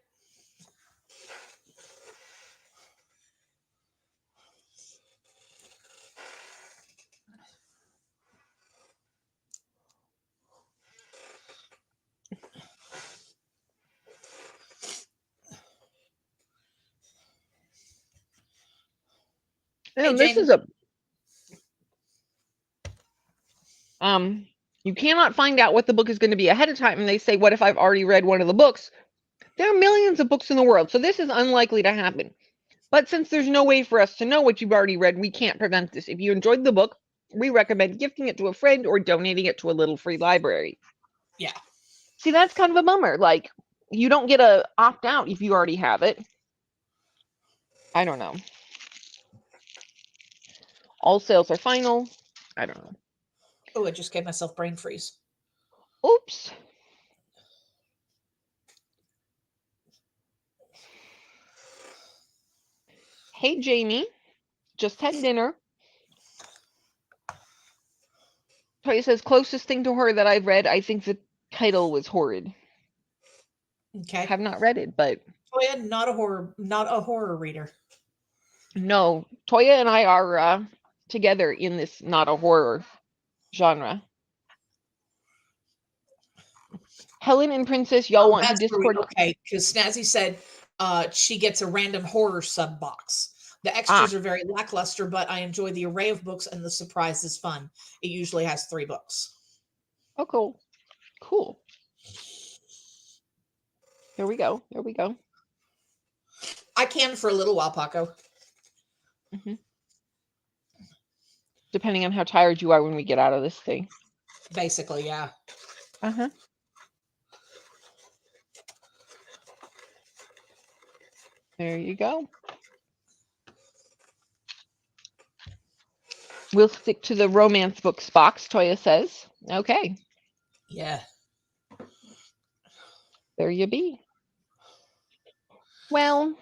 And this is a you cannot find out what the book is going to be ahead of time, and they say, what if I've already read one of the books? There are millions of books in the world, so this is unlikely to happen. But since there's no way for us to know what you've already read, we can't prevent this. If you enjoyed the book, we recommend gifting it to a friend or donating it to a little free library. Yeah. See, that's kind of a bummer. Like, you don't get a opt out if you already have it. I don't know. All sales are final. I don't know. Oh, I just gave myself brain freeze. Oops. Hey, Jamie. Just had dinner. Toya says, closest thing to horror that I've read, I think the title was horrid. Okay. Have not read it, but Toya, not a horror reader. No, Toya and I are together in this not a horror genre. Helen and Princess, y'all want to Discord? Okay, because Snazzy said she gets a random horror sub box. The extras are very lackluster, but I enjoy the array of books and the surprise is fun. It usually has 3 books. Oh, cool. Cool. Here we go. Here we go. I can for a little while, Paco. Mm-hmm. Depending on how tired you are when we get out of this thing. Basically, yeah. Uh-huh. There you go. We'll stick to the romance books box, Toya says. Okay. Yeah. There you be. Well,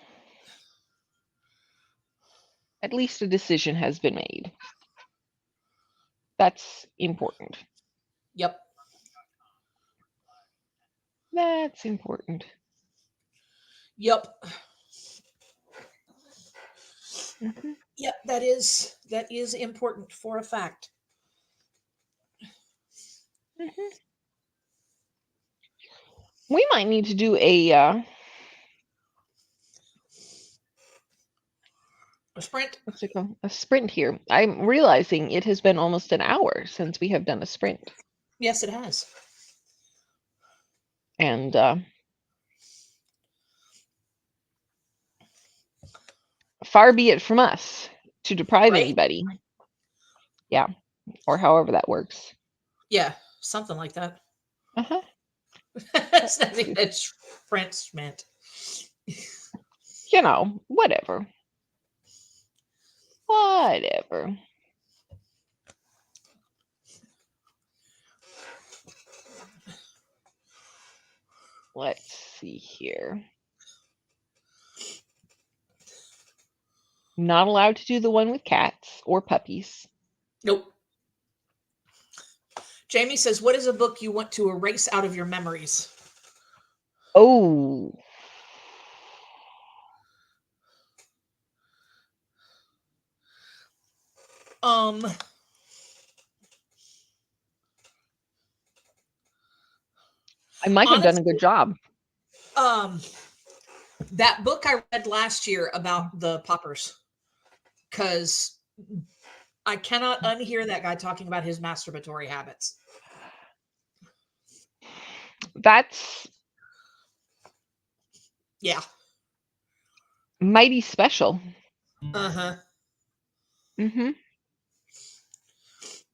at least a decision has been made. That's important. Yep. That's important. Yep. Mm-hmm. Yep, that is important for a fact. Mm-hmm. We might need to do a sprint. What's it called? A sprint here. I'm realizing it has been almost an hour since we have done a sprint. Yes, it has. And far be it from us to deprive anybody. Yeah. Or however that works. Yeah, something like that. Uh-huh. That's nothing that's French meant. You know, whatever. Whatever. Let's see here. Not allowed to do the one with cats or puppies. Nope. Jamie says, what is a book you want to erase out of your memories? Oh. I might have done a good job. That book I read last year about the poppers, because I cannot unhear that guy talking about his masturbatory habits. That's mighty special. Uh-huh. Mm-hmm.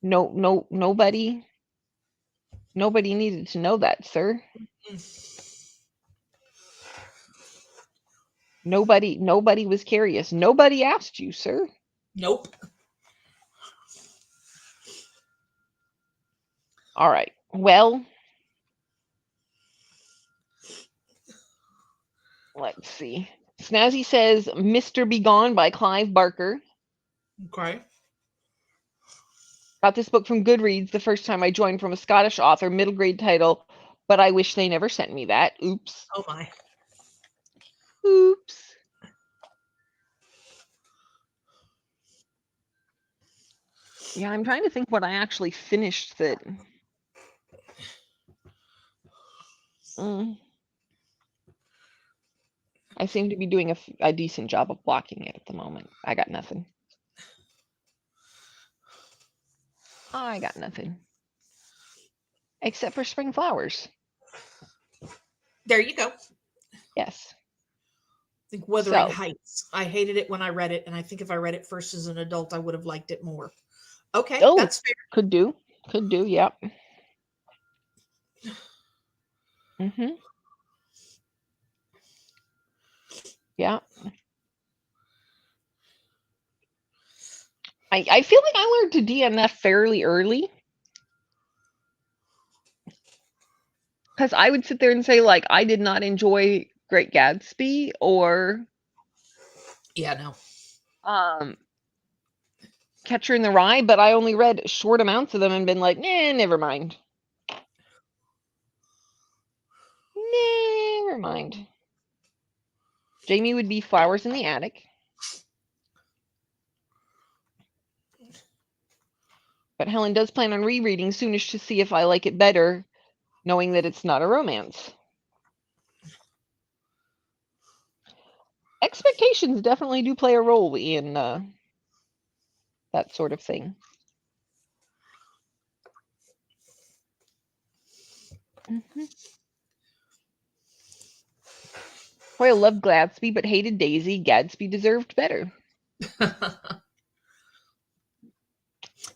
Nobody needed to know that, sir. Nobody was curious. Nobody asked you, sir. Nope. All right. Well, let's see. Snazzy says Mr. Begone by Clive Barker. Okay. Got this book from Goodreads the first time I joined from a Scottish author, middle grade title, but I wish they never sent me that. Oops. Oh my. Oops. Yeah, I'm trying to think what I actually finished that. I seem to be doing a decent job of blocking it at the moment. I got nothing. I got nothing. Except for spring flowers. There you go. Yes. I think Wuthering Heights. I hated it when I read it, and I think if I read it first as an adult, I would have liked it more. Okay, that's fair. Could do. Yep. Mm-hmm. Yeah. I feel like I learned to DNF fairly early. Because I would sit there and say, like, I did not enjoy Great Gatsby or Catcher in the Rye, but I only read short amounts of them and been like, nah, never mind. Never mind. Jamie would be Flowers in the Attic. But Helen does plan on rereading soonish to see if I like it better, knowing that it's not a romance. Expectations definitely do play a role in that sort of thing. Mm-hmm. Hoyle loved Gatsby but hated Daisy. Gatsby deserved better.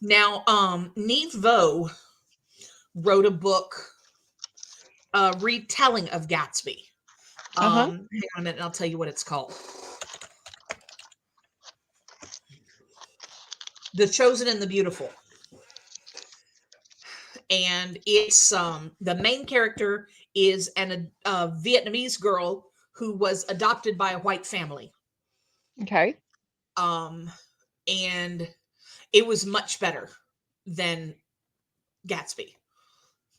Now, Neve Vo wrote a book, retelling of Gatsby. Hang on a minute, and I'll tell you what it's called. The Chosen and the Beautiful. And it's the main character is a Vietnamese girl who was adopted by a white family. Okay. And it was much better than Gatsby.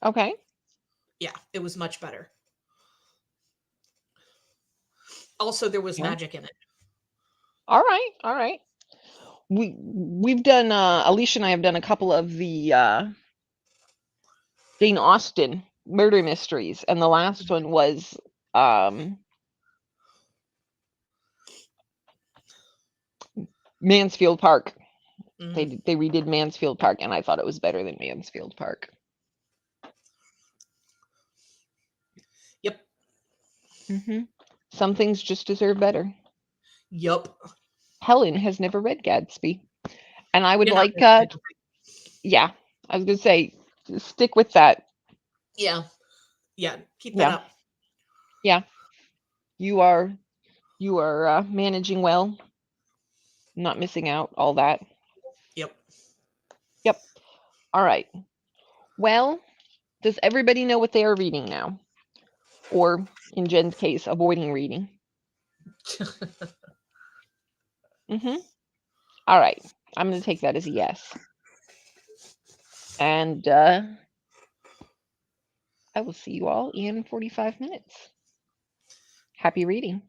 Okay. Yeah, it was much better. Also, there was magic in it. All right. We've done Alicia and I have done a couple of the Jane Austen murder mysteries, and the last one was Mansfield Park. Mm-hmm. They redid Mansfield Park, and I thought it was better than Mansfield Park. Yep. Mm-hmm. Some things just deserve better. Yep. Helen has never read Gatsby, and I would like yeah, I was gonna say stick with that. Yeah, keep that up. Yeah, you are managing well, not missing out, all that. Yep. All right. Well, does everybody know what they are reading now? Or, in Jen's case, avoiding reading? Mm-hmm. All right. I'm going to take that as a yes. And I will see you all in 45 minutes. Happy reading.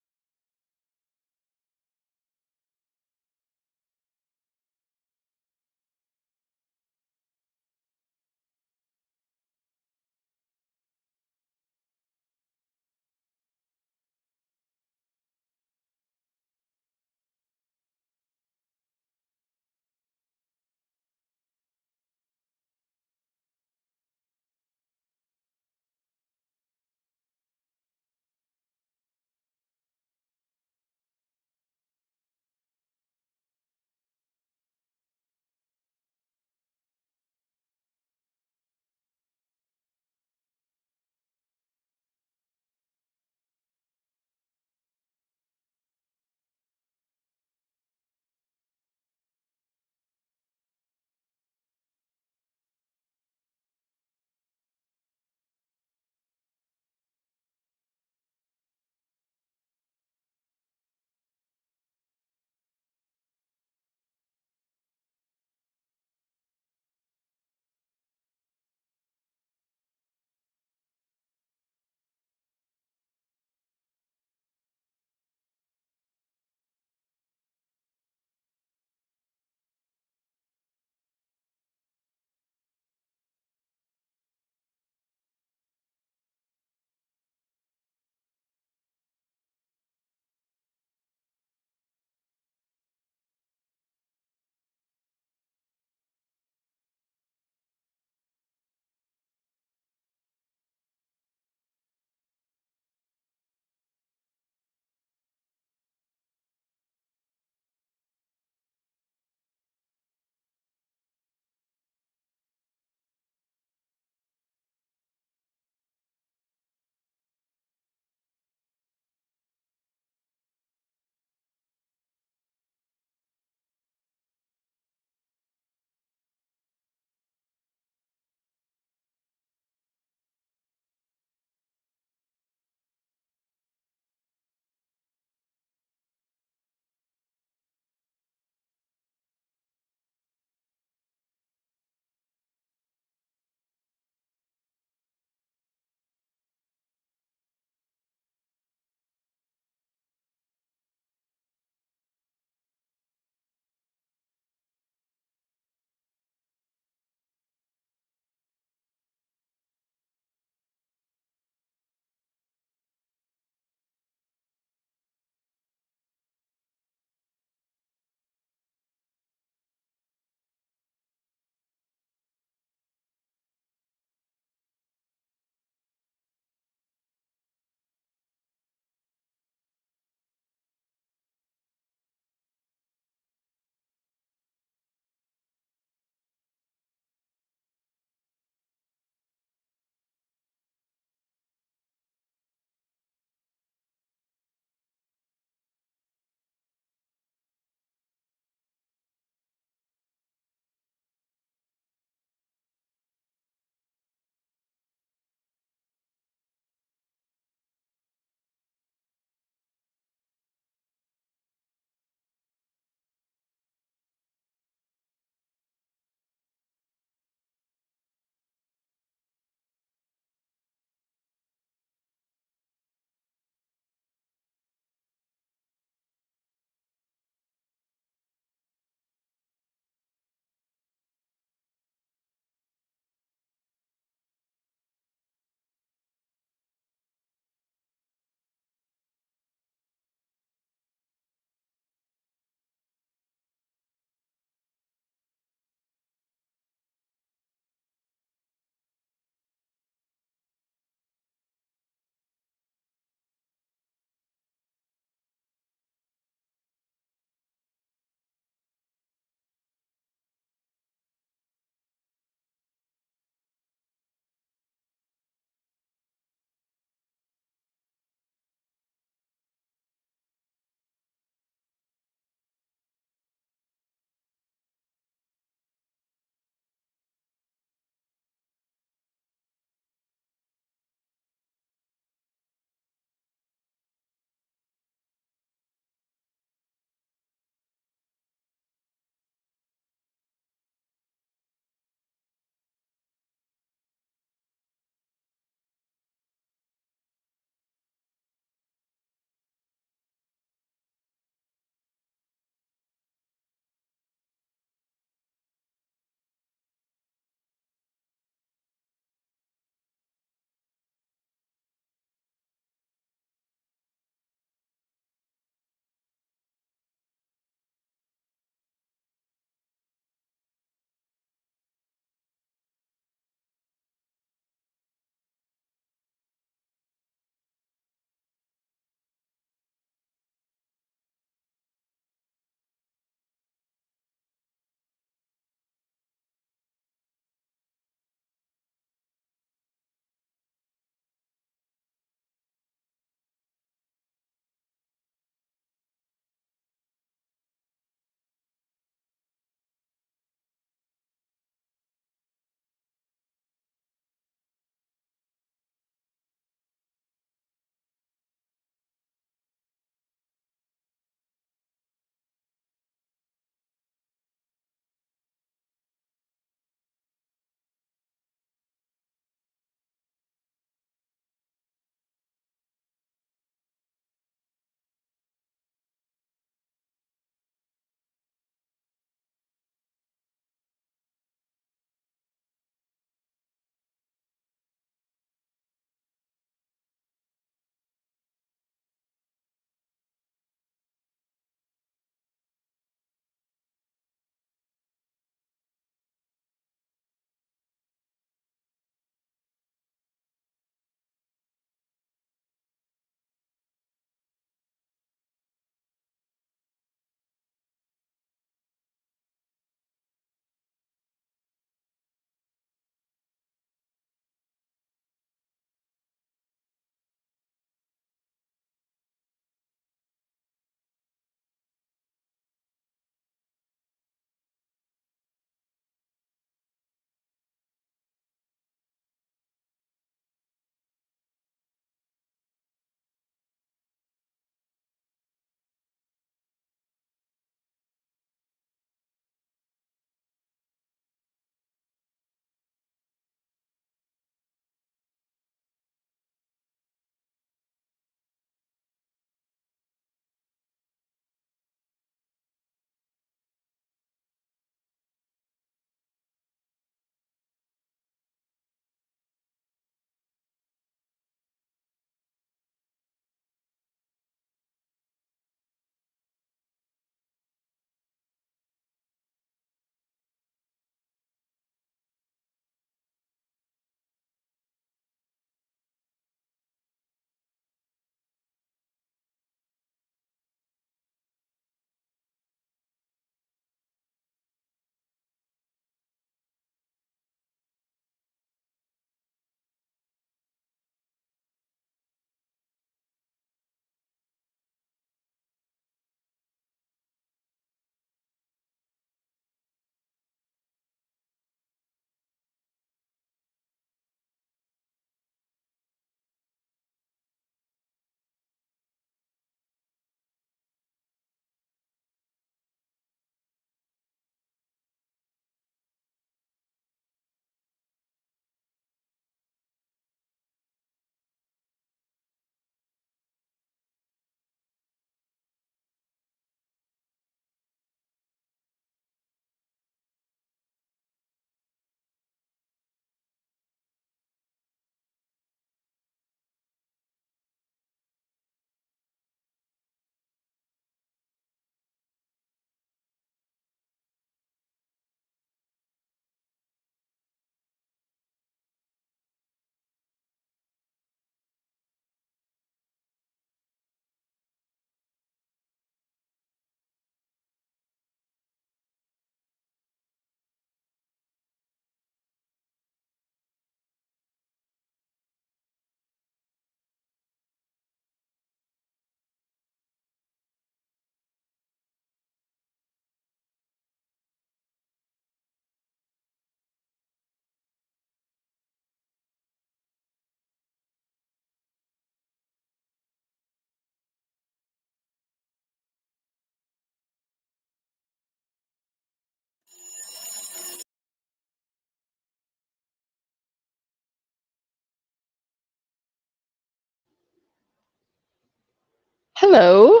Hello.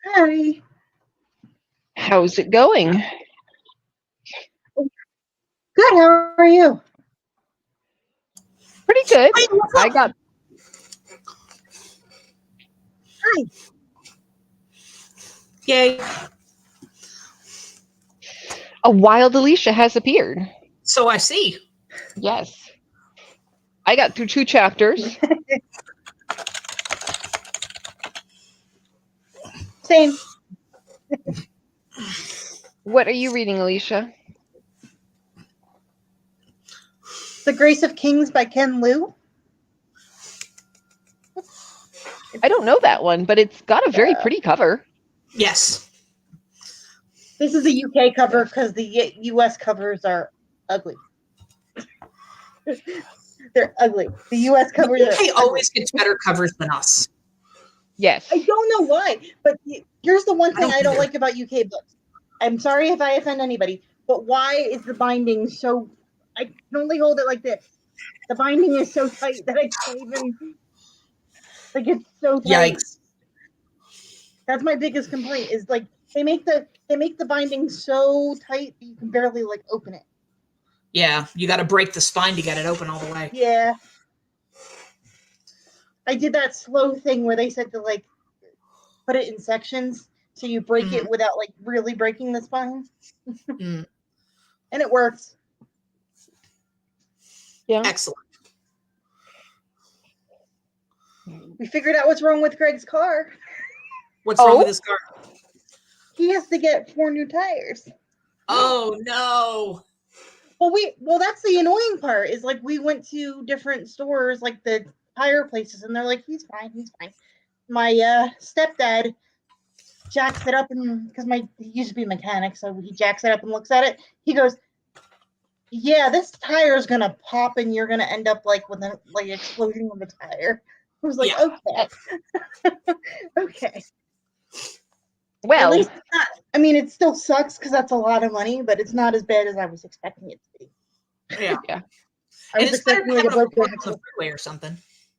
Hi. How's it going? Good. How are you? Pretty good. Wait, what's I up? got Hi. Yay. a wild Alicia has appeared. So I see. Yes. I got through 2 chapters. Same. What are you reading, Alicia? The Grace of Kings by Ken Liu. I don't know that one, but it's got a very pretty cover. Yes. This is the UK cover because the US covers are ugly. They're ugly. The US covers are He ugly. always gets better covers than us. Yes. I don't know why, but here's the one thing I don't either. like about UK books. I'm sorry if I offend anybody, but why is the binding so... I can only hold it like this. The binding is so tight that I can't even... Like, it's so tight. Yikes. That's my biggest complaint, is like they make the binding so tight that you can barely like open it. Yeah, you got to break the spine to get it open all the way. Yeah. I did that slow thing where they said to like put it in sections so you break it without like really breaking the spine. And it works. Yeah. Excellent. We figured out what's wrong with Greg's car. What's wrong with his car? He has to get 4 new tires. Oh no. Well, that's the annoying part, is like we went to different stores, like the tire places, and they're like, he's fine. My stepdad jacks it up, and because he used to be a mechanic, so he jacks it up and looks at it. He goes, yeah, this tire is gonna pop and you're gonna end up like with an like explosion of the tire. I was like, okay. Okay. Well, at least it's not, I mean, it still sucks because that's a lot of money, but it's not as bad as I was expecting it to be. Yeah. Yeah. I was expecting like a broken on the freeway or something.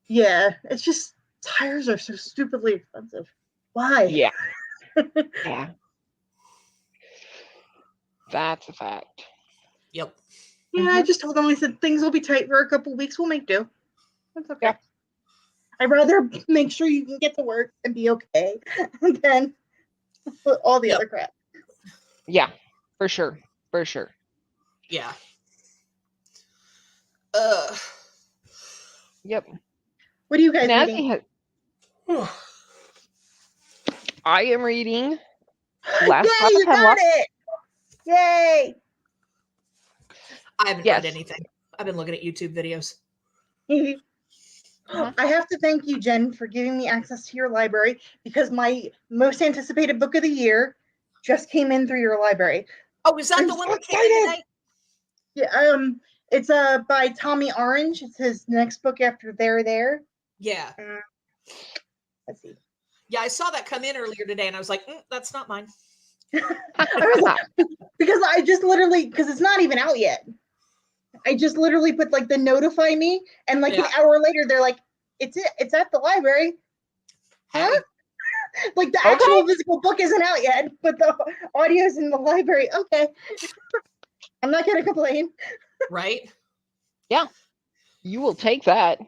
Yeah, it's just tires are so stupidly expensive. Why? Yeah. Yeah. That's a fact. Yep. Yeah, I just told them, I said, things will be tight for a couple weeks. We'll make do. That's okay. Yeah. I'd rather make sure you can get to work and be okay than all the other crap. Yeah, for sure. For sure. Yeah. Yep. What are you guys reading? I am reading Yay, you got it! Yay! I haven't read anything. I've been looking at YouTube videos. I have to thank you, Jen, for giving me access to your library, because my most anticipated book of the year just came in through your library. Oh, is that the one that came in today? Yeah, it's by Tommy Orange. It's his next book after There. Yeah. Let's see. Yeah, I saw that come in earlier today, and I was like, that's not mine. I was like, because I just literally, because it's not even out yet. I just literally put like the notify me, and like an hour later, they're like, it's at the library. Huh? Like the actual physical book isn't out yet, but the audio's in the library. Okay. I'm not gonna complain. Right? Yeah. You will take that.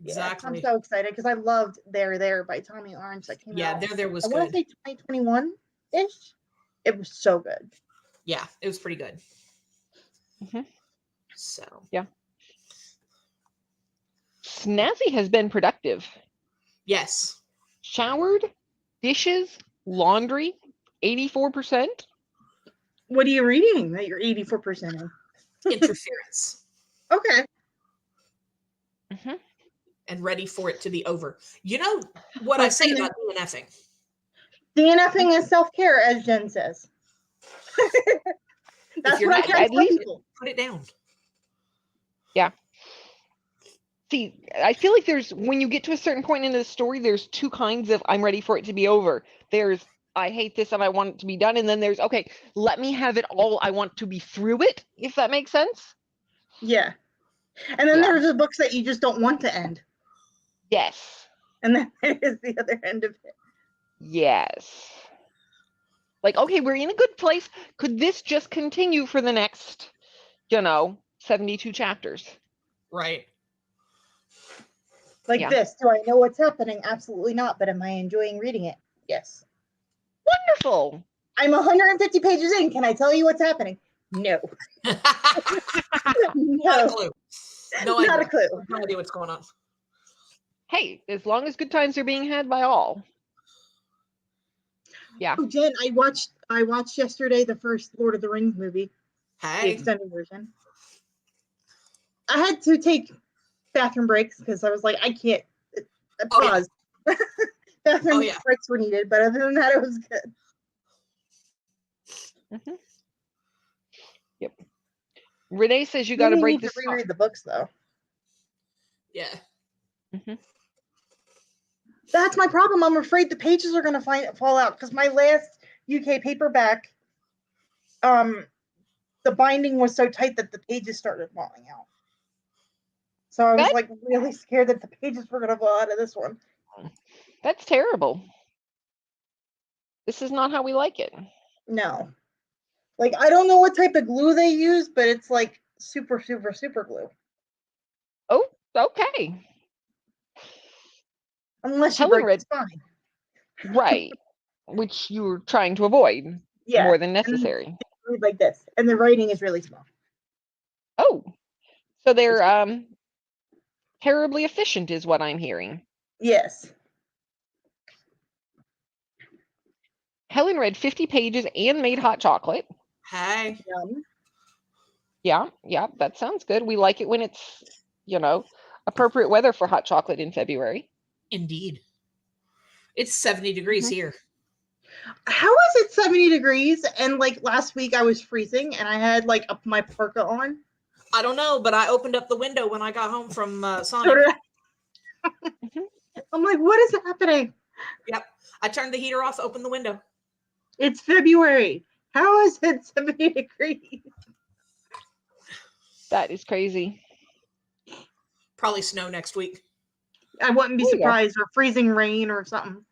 Exactly. I'm so excited because I loved There by Tommy Orange that came out. Yeah, there was good. I want to say 2021-ish. It was so good. Yeah, it was pretty good. So. Yeah. Snazzy has been productive. Yes. Showered, dishes, laundry, 84%. What are you reading that you're 84% in? Interference. Okay. And ready for it to be over. You know what I say about DNFing? DNFing is self-care, as Jen says. That's what I try to tell people. Put it down. Yeah. See, I feel like when you get to a certain point in the story, there's 2 kinds of I'm ready for it to be over. There's I hate this and I want it to be done. And then there's, okay, let me have it all. I want to be through it, if that makes sense. Yeah. And then there's the books that you just don't want to end. Yes. And then there's the other end of it. Yes. Like, okay, we're in a good place. Could this just continue for the next, 72 chapters? Right. Like this. Do I know what's happening? Absolutely not. But am I enjoying reading it? Yes. Wonderful. I'm 150 pages in. Can I tell you what's happening? No. Not No. a clue. No idea. Not a clue. No idea what's going on. Hey, as long as good times are being had by all. Yeah. Oh, Jen, I watched yesterday the first Lord of the Rings movie, the Hey. extended version. I had to take bathroom breaks because I was like, I can't. I paused. Bathroom breaks were needed, but other than that, it was good. Mm-hmm. Yep. Renee says you got to break this. Reread the books though. Yeah. Mm-hmm. That's my problem. I'm afraid the pages are going to fall out because my last UK paperback, the binding was so tight that the pages started falling out. So I was like really scared that the pages were going to fall out of this one. That's terrible. This is not how we like it. No. Like, I don't know what type of glue they use, but it's like super, super, super glue. Oh, okay. Unless you break the spine. Right. Which you were trying to avoid more than necessary. Read like this. And the writing is really small. Oh. So they're terribly efficient is what I'm hearing. Yes. Helen read 50 pages and made hot chocolate. Hey. Yeah, that sounds good. We like it when it's, appropriate weather for hot chocolate in February. Indeed. It's 70 degrees here. How is it 70 degrees? And like last week I was freezing and I had like my parka on. I don't know, but I opened up the window when I got home from Sonic. I'm like, what is happening? Yep. I turned the heater off, opened the window. It's February. How is it 70 degrees? That is crazy. Probably snow next week. I wouldn't be surprised, or freezing rain or something.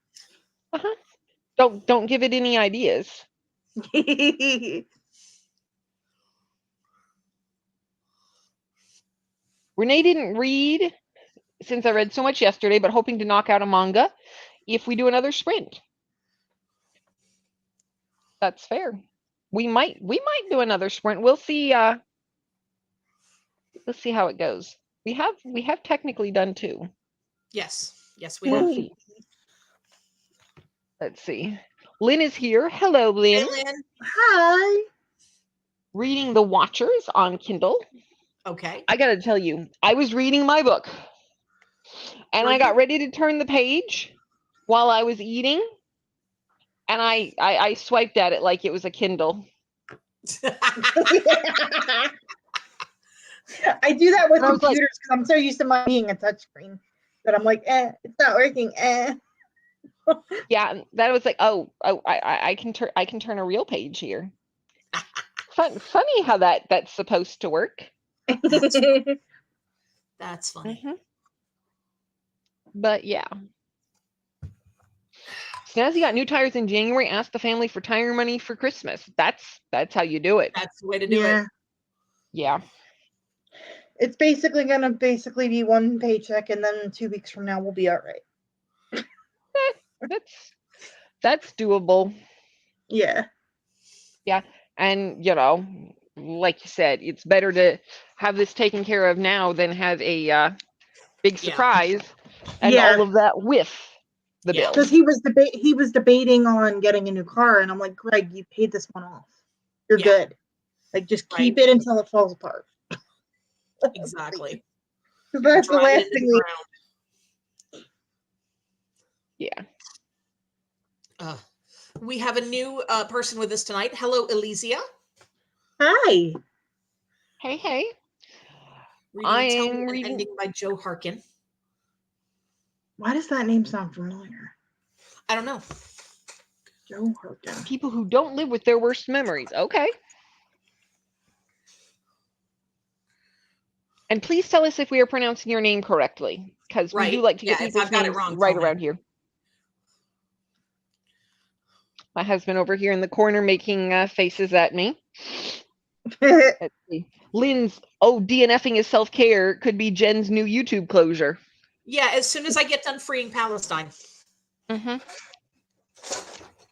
Don't give it any ideas. Renee didn't read since I read so much yesterday, but hoping to knock out a manga if we do another sprint. That's fair. We might do another sprint. We'll see. Let's see how it goes. We have technically done two. Yes, we have. Let's see. Lynn is here. Hello, Lynn. Hey, Lynn. Hi. Reading The Watchers on Kindle. Okay. I gotta tell you, I was reading my book, and I got ready to turn the page while I was eating, and I swiped at it like it was a Kindle. I do that with computers because I'm so used to mine being a touchscreen that I'm like, it's not working. Yeah, that was like, I can turn a real page here. Funny how that's supposed to work. That's funny. Mm-hmm. But yeah. Snazzy got new tires in January. Asked the family for tire money for Christmas. That's how you do it. That's the way to do it. Yeah. It's basically gonna be one paycheck, and then 2 weeks from now we'll be all right. That's doable. Yeah. Yeah, and like you said, it's better to have this taken care of now than have a big surprise and all of that with the bill. Because he was debating on getting a new car, and I'm like, Greg, you paid this one off. You're good. Like, just keep it until it falls apart. Exactly. That's the last thing we have a new person with us tonight. Hello, Elysia. Hi. Hey. I am reading Ending by Joe Harkin. Why does that name sound familiar? I don't know. Joe Harkin. People who don't live with their worst memories. Okay. And please tell us if we are pronouncing your name correctly, because we do like to get people's names right around here. My husband over here in the corner making faces at me. Let's see. Lynn's, DNFing is self-care could be Jen's new YouTube closure. Yeah, as soon as I get done freeing Palestine. Mm-hmm.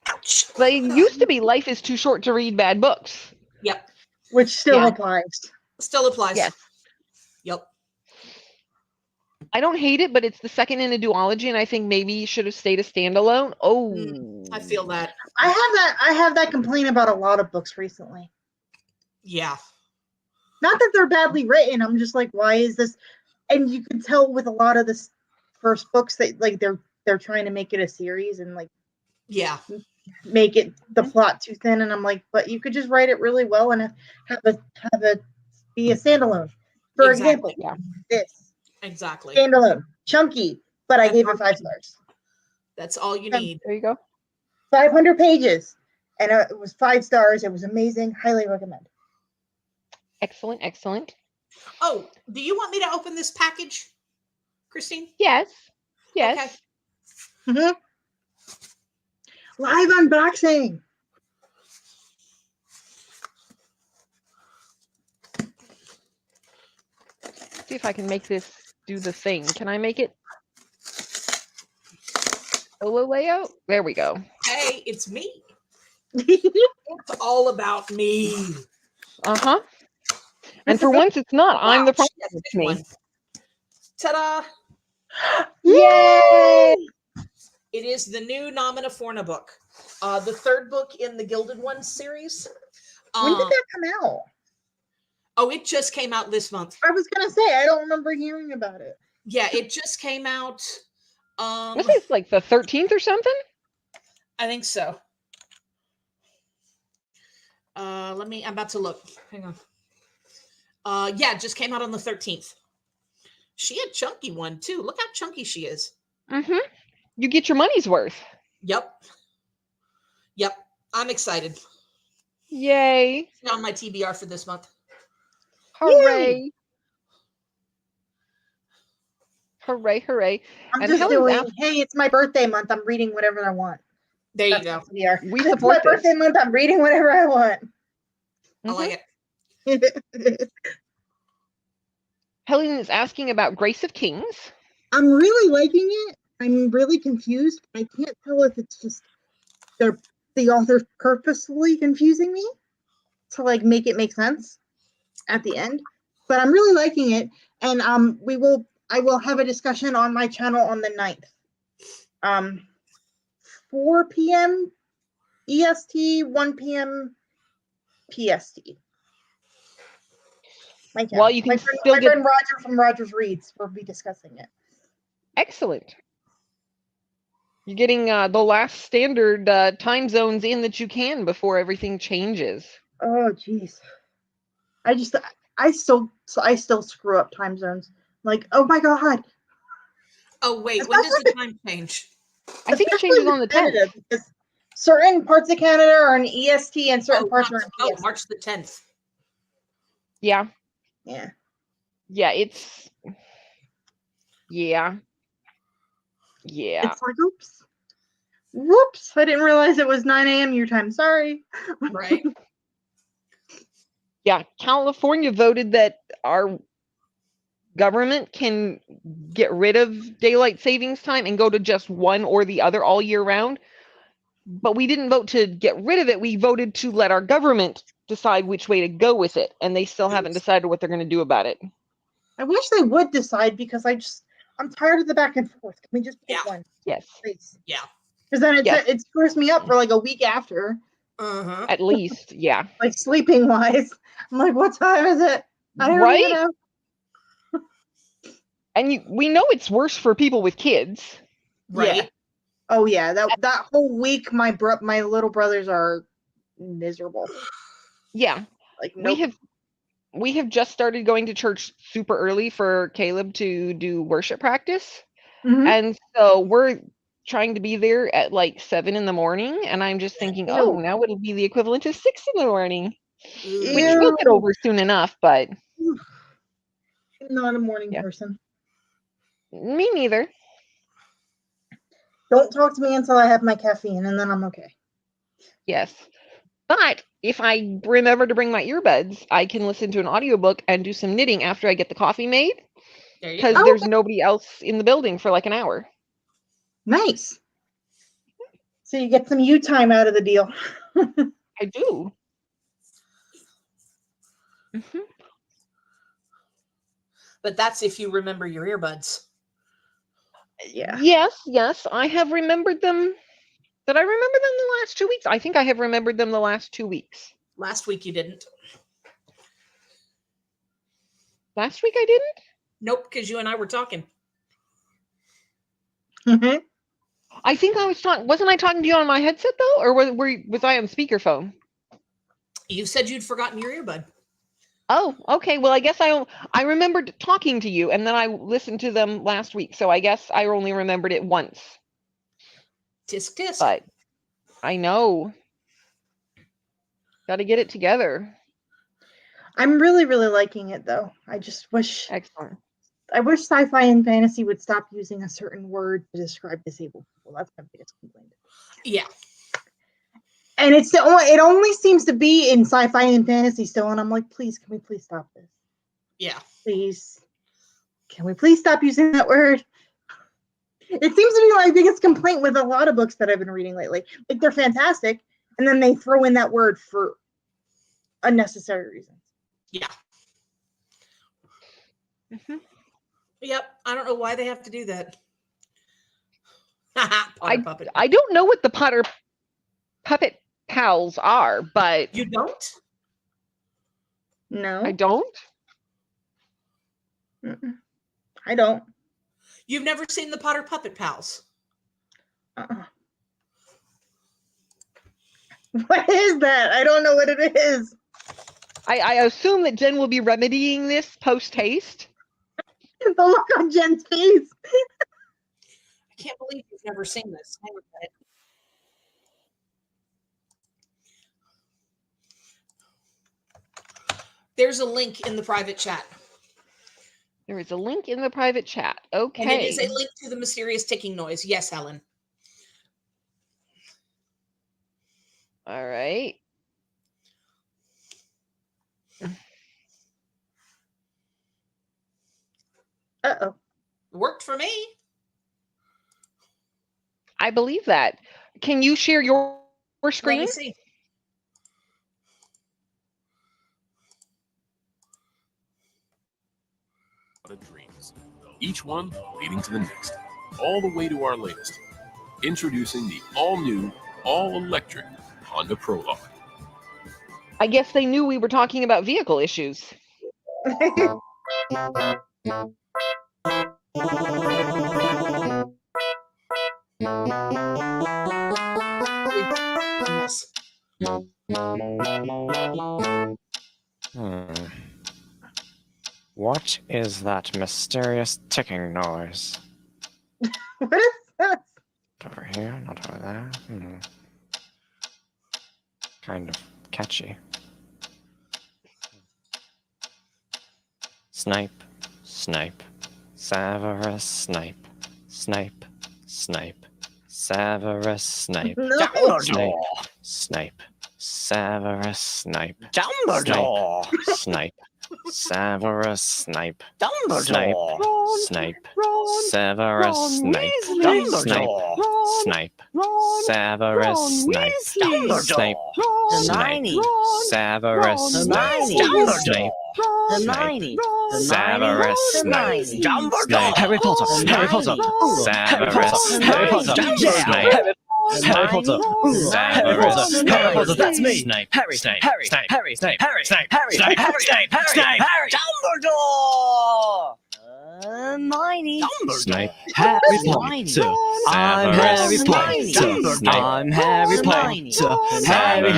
Ouch. But it used to be life is too short to read bad books. Yep. Which still applies. Still applies. Yes. Yep. I don't hate it, but it's the second in a duology, and I think maybe you should have stayed a standalone. I feel that. I have that complaint about a lot of books recently. Yeah. Not that they're badly written. I'm just like, why is this? And you can tell with a lot of the first books that like they're trying to make it a series and like make it the plot too thin. And I'm like, but you could just write it really well and have it be a standalone. For example, this standalone, chunky, but I gave it 5 stars. That's all you need. There you go. 500 pages, and it was 5 stars. It was amazing. Highly recommend. Excellent, excellent. Oh, do you want me to open this package, Christine? Yes. Yes. Okay. Mm-hmm. Live unboxing. See if I can make this do the thing. Can I make it solo layout? There we go. Hey, it's me. It's all about me. Uh-huh. And for once, it's not. Wow, I'm the problem. It's me. Ta-da! Yay! It is the new Nomina Forna book. The 3rd book in the Gilded Ones series. When did that come out? Oh, it just came out this month. I was going to say, I don't remember hearing about it. Yeah, it just came out. Was it like the 13th or something? I think so. I'm about to look. Hang on. Yeah, it just came out on the 13th. She a chunky one too. Look how chunky she is. Mm-hmm. You get your money's worth. Yep. I'm excited. Yay. It's on my TBR for this month. Hooray. Yay. Hooray, hooray. I'm just doing, hey, it's my birthday month. I'm reading whatever I want. There you go. We support it's my birthday month. I'm reading whatever I want. I like it. Helen is asking about Grace of Kings. I'm really liking it. I'm really confused. I can't tell if it's just the author purposefully confusing me to like make it make sense at the end. But I'm really liking it, and I will have a discussion on my channel on the 9th. 4 p.m. EST, 1 p.m. PST. Well, you can my friend Roger from Rogers Reads will be discussing it. Excellent. You're getting the last standard time zones in that you can before everything changes. Oh, geez. I still screw up time zones. Like, oh my god. Oh wait, when does the time change? I think it changes on the 10th. Because certain parts of Canada are in EST and certain parts are in PST. March the 10th. Yeah. Yeah. Yeah, it's yeah. It's like, whoops, I didn't realize it was 9 a.m. your time. Sorry. Right. Yeah, California voted that our government can get rid of daylight savings time and go to just one or the other all year round. But we didn't vote to get rid of it. We voted to let our government decide which way to go with it. And they still haven't decided what they're going to do about it. I wish they would decide because I'm tired of the back and forth. Can we just pick one? Yes. Please. Yeah. Because then it screws me up for like a week after. Uh-huh. At least, yeah. Like sleeping wise. I'm like, what time is it? I don't even know. And we know it's worse for people with kids. Right. Yeah. Oh yeah. That whole week my little brothers are miserable. Yeah. Like nope. We have just started going to church super early for Caleb to do worship practice. Mm-hmm. And so we're trying to be there at like 7 a.m. And I'm just thinking, oh, now it'll be the equivalent of 6 a.m. Which we'll get over soon enough, but I'm not a morning person. Me neither. Don't talk to me until I have my caffeine, and then I'm okay. Yes. But if I remember to bring my earbuds, I can listen to an audiobook and do some knitting after I get the coffee made. Because there's nobody else in the building for like an hour. Nice. So you get some you time out of the deal. I do. Mm-hmm. But that's if you remember your earbuds. Yeah. Yes. I have remembered them. Did I remember them the last 2 weeks? I think I have remembered them the last 2 weeks. Last week you didn't. Last week I didn't? Nope, because you and I were talking. Mm-hmm. I think I was talking. Wasn't I talking to you on my headset though, or was I on speakerphone? You said you'd forgotten your earbud. Oh, okay. Well, I guess I remembered talking to you, and then I listened to them last week. So I guess I only remembered it once. Tisk tisk. But I know. Got to get it together. I'm really, really liking it though. I just wish. Excellent. I wish sci-fi and fantasy would stop using a certain word to describe disabled people. That's my biggest complaint. Yeah. And it only seems to be in sci-fi and fantasy still, and I'm like, please, can we please stop this? Yeah. Please. Can we please stop using that word? It seems to be my biggest complaint with a lot of books that I've been reading lately. Like, they're fantastic, and then they throw in that word for unnecessary reasons. Yeah. Mm-hmm. Yep. I don't know why they have to do that. Puppet. I don't know what the Potter Puppet Pals are, but you don't? No. I don't? Mm-mm. I don't. You've never seen the Potter Puppet Pals? Uh-uh. What is that? I don't know what it is. I assume that Jen will be remedying this post-haste. The look on Jen's face. I can't believe you've never seen this. There's a link in the private chat. There is a link in the private chat. Okay. And it is a link to the mysterious ticking noise. Yes, Helen. All right. Uh-oh. Worked for me. I believe that. Can you share your screen? Let me see. Dreams, each one leading to the next, all the way to our latest. Introducing the all-new, all-electric Honda Prologue. I guess they knew we were talking about vehicle issues. What is that mysterious ticking noise? What is that? Not over here, not over there. Kind of catchy. Snipe, snipe, Severus Snipe, snipe, snipe, Severus Snipe. No. Dumbledore! Snipe, Severus Snipe. Dumbledore! Snipe, Severus Snipe. Dumbledore! Snipe, Ron, Severus Ron Snipe. Weasley. Snipe, Ron, Snipe, Ron, Severus Ron Snipe. Weasley. Snipe, Ron, Snipe, Ron, Severus Ron Snipe. Weasley. Snipe, Ron, Snipe, Ron, Severus Ron Snipe. Dumbledore! Harry Potter, Harry Potter, Severus, Harry Potter, Snipe, Harry Potter, Severus, Harry Potter, that's me, Snape, Harry, Snape, Harry, Snape, Harry, Snape, Harry, Snape, Harry, Snape, Harry, Snape, Snape, Harry, Dumbledore! Hermione. Snape, Harry Potter, I'm Harry Severus, Potter. I'm Harry Potter. Harry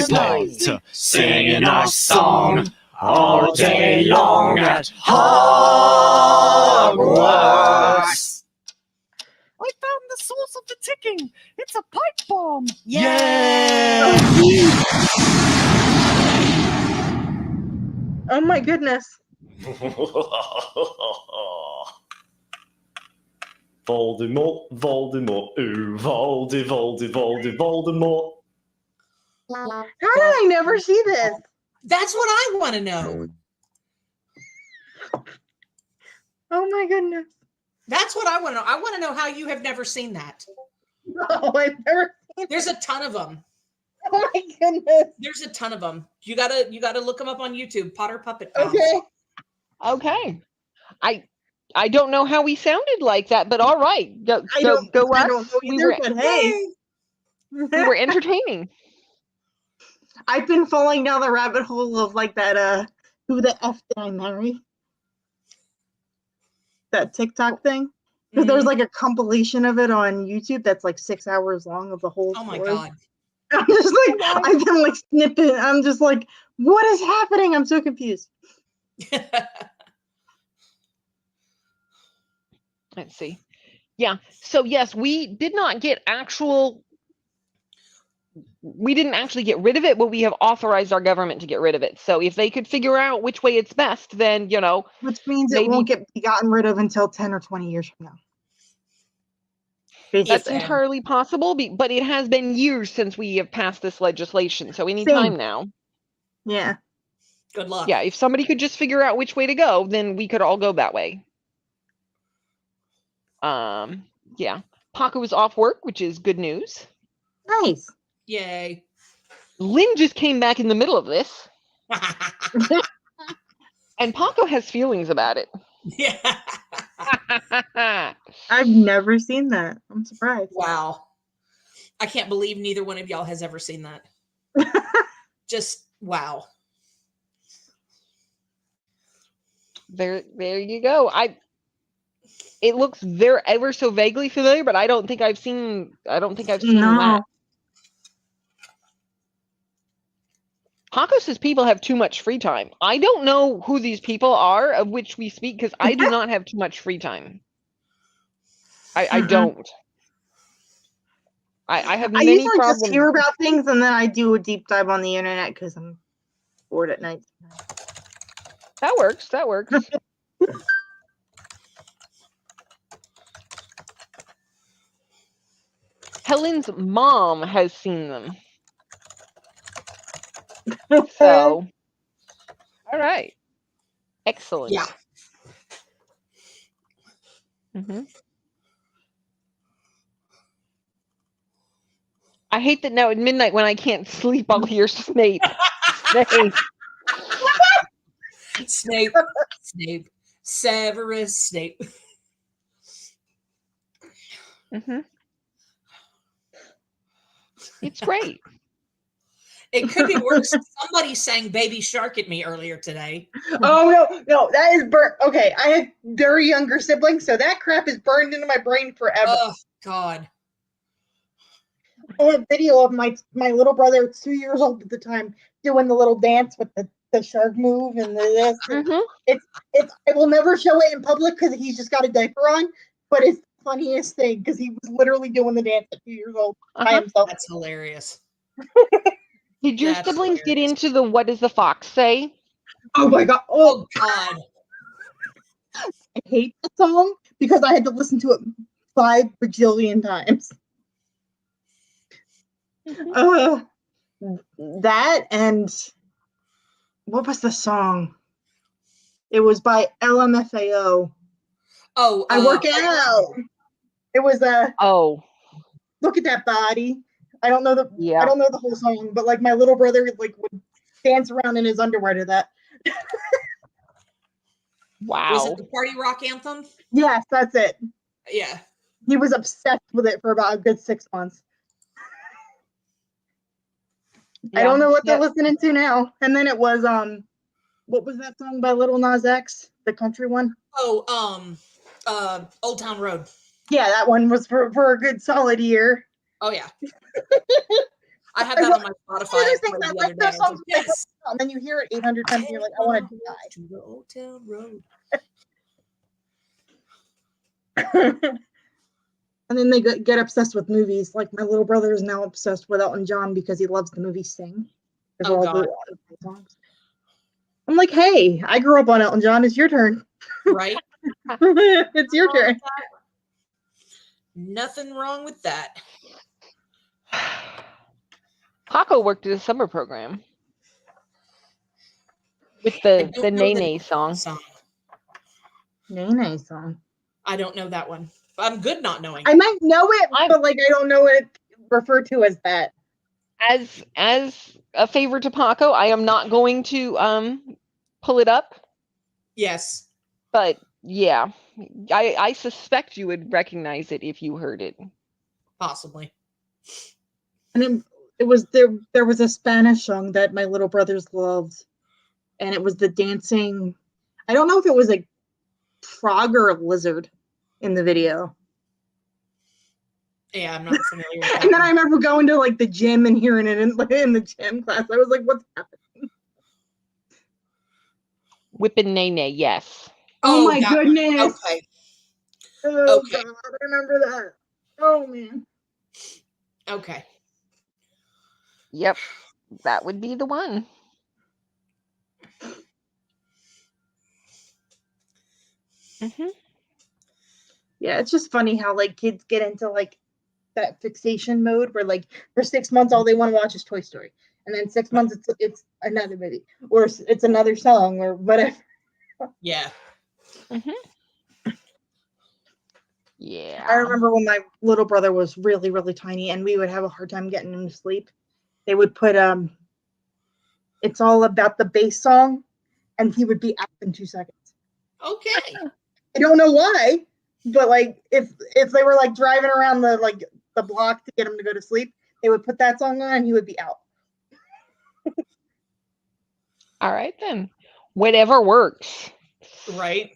Potter. Singing our song all day long at Hogwarts. I found the source of the ticking. It's a pipe bomb. Yay! Oh my goodness. Voldemort, Voldemort, ooh, Voldemort. How did I never see this? That's what I want to know. Oh my goodness. That's what I want to know. I want to know how you have never seen that. No, I've never seen There's a ton of them. Oh my goodness. There's a ton of them. You gotta look them up on YouTube. Potter Puppet Pals. Okay. Okay. I don't know how we sounded like that, but all right. Go I don't us. know either, but hey. We were entertaining. I've been falling down the rabbit hole of like that who the F did I marry? That TikTok thing. Because there's like a compilation of it on YouTube that's like 6 hours long of the whole Oh my story. God. I'm just like, I've been like snipping. I'm just like, what is happening? I'm so confused. Let's see. Yeah. So yes, we didn't actually get rid of it, but we have authorized our government to get rid of it. So if they could figure out which way it's best, then, you know. Which means maybe it won't get gotten rid of until 10 or 20 years from now. That's entirely possible, but it has been years since we have passed this legislation. So any time now. Yeah. Good luck. Yeah, if somebody could just figure out which way to go, then we could all go that way. Yeah. Paco is off work, which is good news. Nice. Yay. Lynn just came back in the middle of this. And Paco has feelings about it. Yeah. I've never seen that. I'm surprised. Wow. I can't believe neither one of y'all has ever seen that. Just wow. There you go. It looks ever so vaguely familiar, but I don't think I've seen that. Paco says people have too much free time. I don't know who these people are of which we speak because I do not have too much free time. I don't. I have many usually problems. just hear about things and then I do a deep dive on the internet because I'm bored at night. That works. That works. Helen's mom has seen them. So, all right. Excellent. Yeah. I hate that now at midnight when I can't sleep, I'll hear Snape. Snape. Snape. Severus Snape. It's great. It could be worse. Somebody sang Baby Shark at me earlier today. Oh, no, that is burnt. Okay, I had very younger siblings, so that crap is burned into my brain forever. Oh, God. I have video of my little brother, 2 years old at the time, doing the little dance with the shark move and this. It's I will never show it in public because he's just got a diaper on, but it's the funniest thing because he was literally doing the dance at 2 years old by himself. That's hilarious. Did your siblings get into the What Does the Fox Say? Oh my God. Oh God. I hate the song because I had to listen to it 5 bajillion times. That and what was the song? It was by LMFAO. Oh, I work out. It was look at that body. I don't know the whole song, but like my little brother like would dance around in his underwear to that. Wow. Was it the party rock anthem? Yes, that's it. Yeah. He was obsessed with it for about a good 6 months. I don't know what they're listening to now. And then it was what was that song by Lil Nas X? The country one? Oh, Old Town Road. Yeah, that one was for a good solid year. Oh yeah. I have that on my Spotify. I like those songs. Yes. And then you hear it 800 times and you're like, I want to die. To the Old Town Road. And then they get obsessed with movies. Like my little brother is now obsessed with Elton John because he loves the movie Sing. Oh God. I'm I'm like, hey, I grew up on Elton John. It's your turn. Right? It's your turn. Nothing wrong with that. Paco worked at a summer program with the Nene song. Nene song. I don't know that one. I'm good not knowing. I might know it, but like I don't know what it referred to as that. As a favor to Paco, I am not going to pull it up. Yes. But yeah, I suspect you would recognize it if you heard it. Possibly. And it was there was a Spanish song that my little brothers loved, and it was the dancing. I don't know if it was a frog or a lizard in the video. Yeah, I'm not familiar with that. And then I remember going to like the gym and hearing it in the gym class. I was like, "What's happening?" Whippin' Nene, yes. Oh my goodness. Okay. Oh Okay. God, I remember that. Oh man. Okay. Yep, that would be the one. Mm-hmm. Yeah, it's just funny how like kids get into like that fixation mode where like for 6 months all they want to watch is Toy Story, and then 6 months it's another movie or it's another song or whatever. Yeah. Mm-hmm. Yeah. I remember when my little brother was really, really tiny and we would have a hard time getting him to sleep. They would put It's All About the Bass song, and he would be out in 2 seconds. Okay. I don't know why, but like if they were like driving around the block to get him to go to sleep, they would put that song on and he would be out. All right then. Whatever works. Right.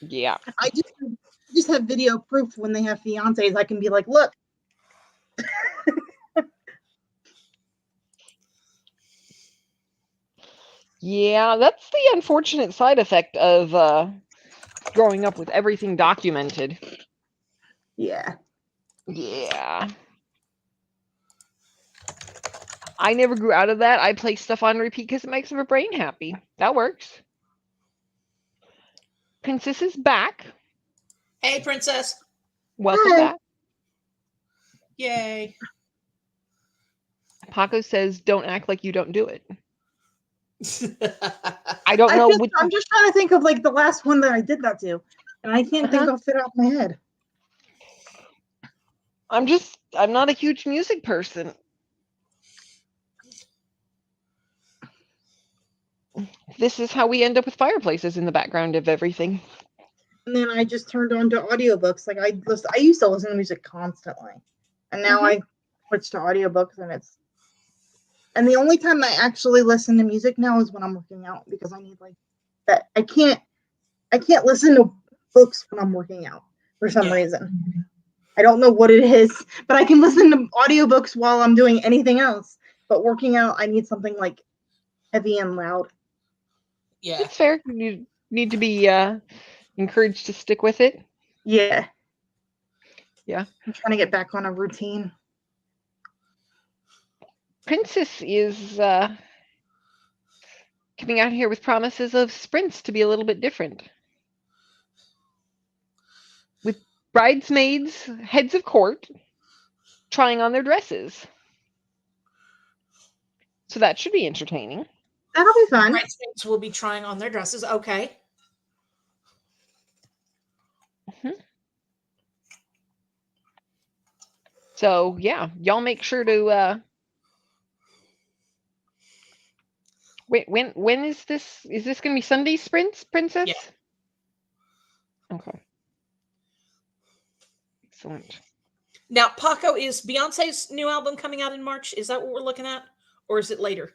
Yeah. I just have video proof when they have fiancés. I can be like, look. Yeah, that's the unfortunate side effect of growing up with everything documented. Yeah. Yeah. I never grew out of that. I play stuff on repeat because it makes my brain happy. That works. Princess is back. Hey, Princess. Welcome Hi. back. Yay. Paco says, don't act like you don't do it. I don't know. I'm just trying to think of like the last one that I did that to, and I can't think off it off my head. I'm not a huge music person. This is how we end up with fireplaces in the background of everything. And then I just turned on to audiobooks. Like I used to listen to music constantly, and now I switched to audiobooks, and the only time I actually listen to music now is when I'm working out, because I need like that. I can't listen to books when I'm working out for some reason. I don't know what it is, but I can listen to audiobooks while I'm doing anything else. But working out, I need something like heavy and loud. Yeah. It's fair. You need to be encouraged to stick with it. Yeah. Yeah. I'm trying to get back on a routine. Princess is coming out here with promises of sprints to be a little bit different. With bridesmaids, heads of court, trying on their dresses. So that should be entertaining. That'll be fun. Bridesmaids will be trying on their dresses. Okay. So yeah, y'all make sure to wait. When is this? Is this going to be Sunday sprints, Princess? Yeah. Okay. Excellent. Now, Paco, is Beyonce's new album coming out in March? Is that what we're looking at? Or is it later?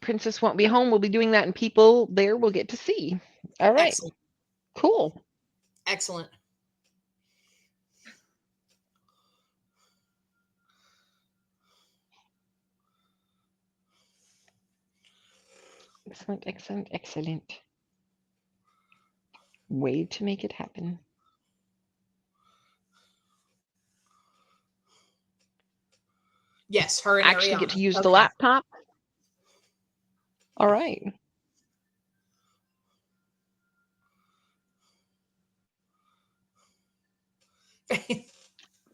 Princess won't be home. We'll be doing that, and people there will get to see. All right. Excellent. Cool. Excellent. Excellent, excellent, excellent. Way to make it happen. Yes, her and actually Ariana. get to use the Okay. laptop. All right.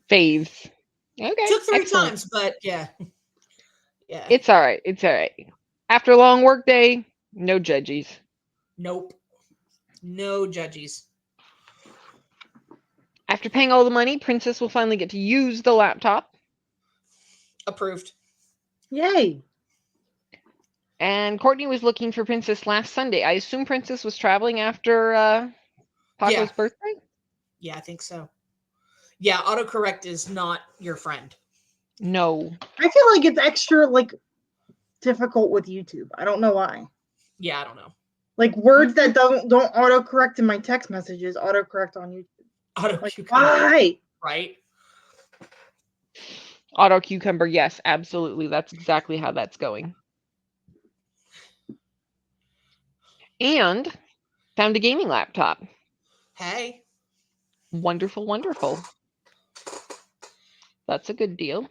Faves. Okay. Took 3 excellent. times, but yeah. Yeah. It's all right. It's all right. After a long work day, no judges. Nope. No judges. After paying all the money, Princess will finally get to use the laptop. Approved. Yay. And Courtney was looking for Princess last Sunday. I assume Princess was traveling after Paco's birthday? Yeah, I think so. Yeah, autocorrect is not your friend. No. I feel like it's extra like difficult with YouTube. I don't know why. Yeah, I don't know. Like words that don't autocorrect in my text messages autocorrect on YouTube. Like, why? Right? Auto cucumber, yes, absolutely. That's exactly how that's going. And found a gaming laptop. Hey. Wonderful, wonderful. That's a good deal.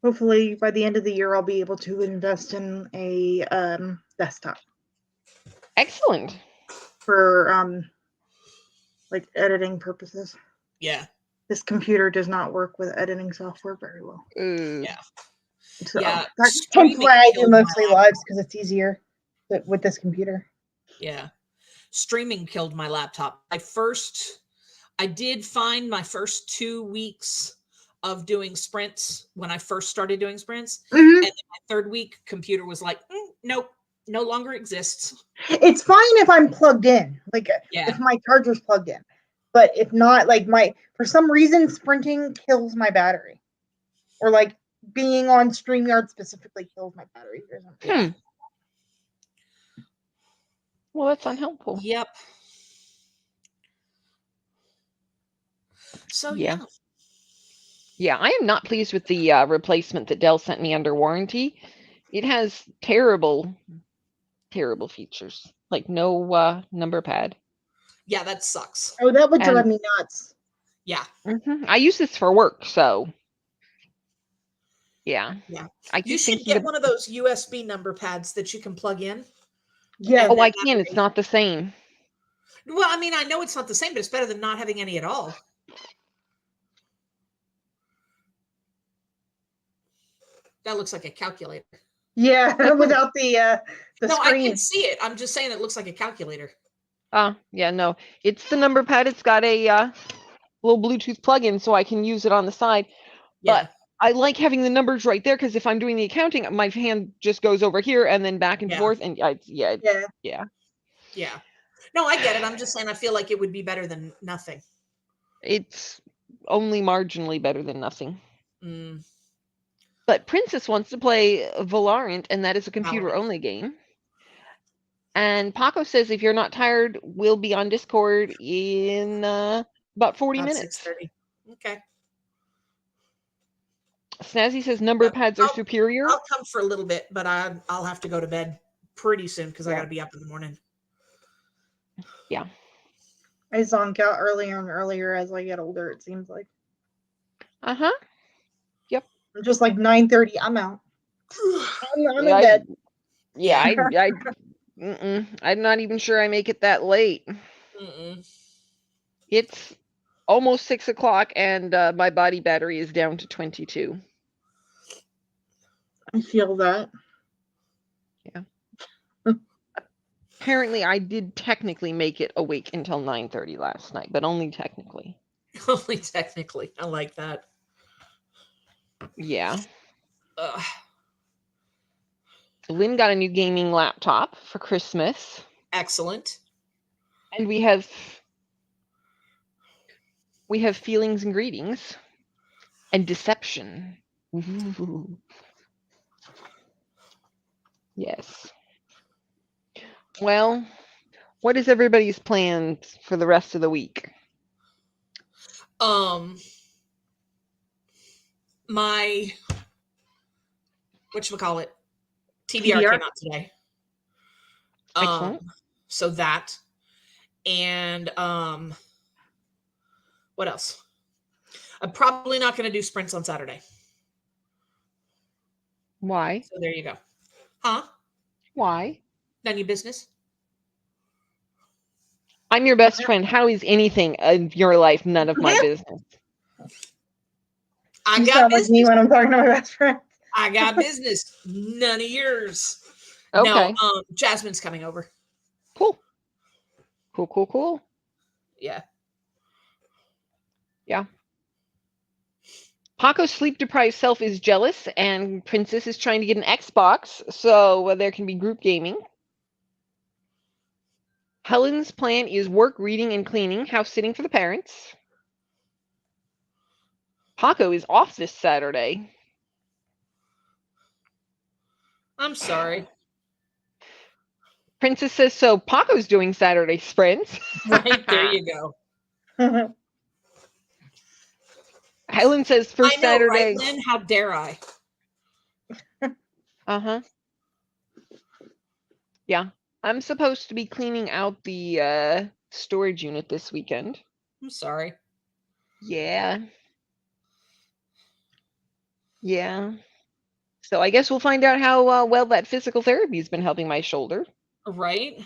Hopefully by the end of the year I'll be able to invest in a desktop. Excellent. For like editing purposes. Yeah. This computer does not work with editing software very well. Yeah. So Yeah. that's why I do mostly lives, because it's easier with this computer. Yeah. Streaming killed my laptop. I did find my first 2 weeks of doing sprints when I first started doing sprints. Mm-hmm. And then my 3rd week, computer was like, nope, no longer exists. It's fine if I'm plugged in, like if my charger's plugged in. But if not, like for some reason, sprinting kills my battery. Or like being on StreamYard specifically kills my battery or something. Well, that's unhelpful. Yep. So yeah. Yeah, I am not pleased with the replacement that Dell sent me under warranty. It has terrible, terrible features, like no number pad. Yeah, that sucks. Oh, that would drive me nuts. Yeah. I use this for work, so yeah. You should get one of those USB number pads that you can plug in. Yeah. Oh, I can. It's not the same. Well, I mean, I know it's not the same, but it's better than not having any at all. That looks like a calculator. Yeah, without the no, screen. I can see it. I'm just saying it looks like a calculator. Yeah, no. It's the number pad. It's got a little Bluetooth plug-in so I can use it on the side. Yeah. But I like having the numbers right there because if I'm doing the accounting, my hand just goes over here and then back and forth. And yeah. No, I get it. I'm just saying I feel like it would be better than nothing. It's only marginally better than nothing. Mm. But Princess wants to play Valorant, and that is a computer-only game. And Paco says if you're not tired, we'll be on Discord in about 40 minutes. 6:30. Okay. Snazzy says number pads are superior. I'll come for a little bit, but I'll have to go to bed pretty soon because I got to be up in the morning. Yeah. I zonk out earlier and earlier as I get older, it seems like. Uh-huh. Yep. I'm just like 9:30, I'm out. I'm in bed. Yeah, I'm not even sure I make it that late. It's almost 6 o'clock and my body battery is down to 22. I feel that. Yeah. Apparently, I did technically make it awake until 9:30 last night, but only technically. Only technically. I like that. Yeah. Lynn got a new gaming laptop for Christmas. Excellent. And we have feelings and greetings and deception. Ooh. Yes. Well, what is everybody's plans for the rest of the week? My whatchamacallit? TBR came out today. Excellent. So that. And what else? I'm probably not going to do sprints on Saturday. Why? So there you go. Huh? Why? None of your business. I'm your best friend. How is anything of your life none of my business? I You got sound like me business. when I'm talking to my best friend. I got business. None of yours. Okay. No, Jasmine's coming over. Cool. Cool. Yeah. Yeah. Paco's sleep-deprived self is jealous, and Princess is trying to get an Xbox so there can be group gaming. Helen's plan is work, reading, and cleaning, house-sitting for the parents. Paco is off this Saturday. I'm sorry. Princess says, so Paco's doing Saturday sprints. Right, there you go. Helen says, first I know, Saturday. right, Lynn? How dare I? Uh-huh. Yeah. I'm supposed to be cleaning out the storage unit this weekend. I'm sorry. Yeah. So I guess we'll find out how well that physical therapy has been helping my shoulder. Right?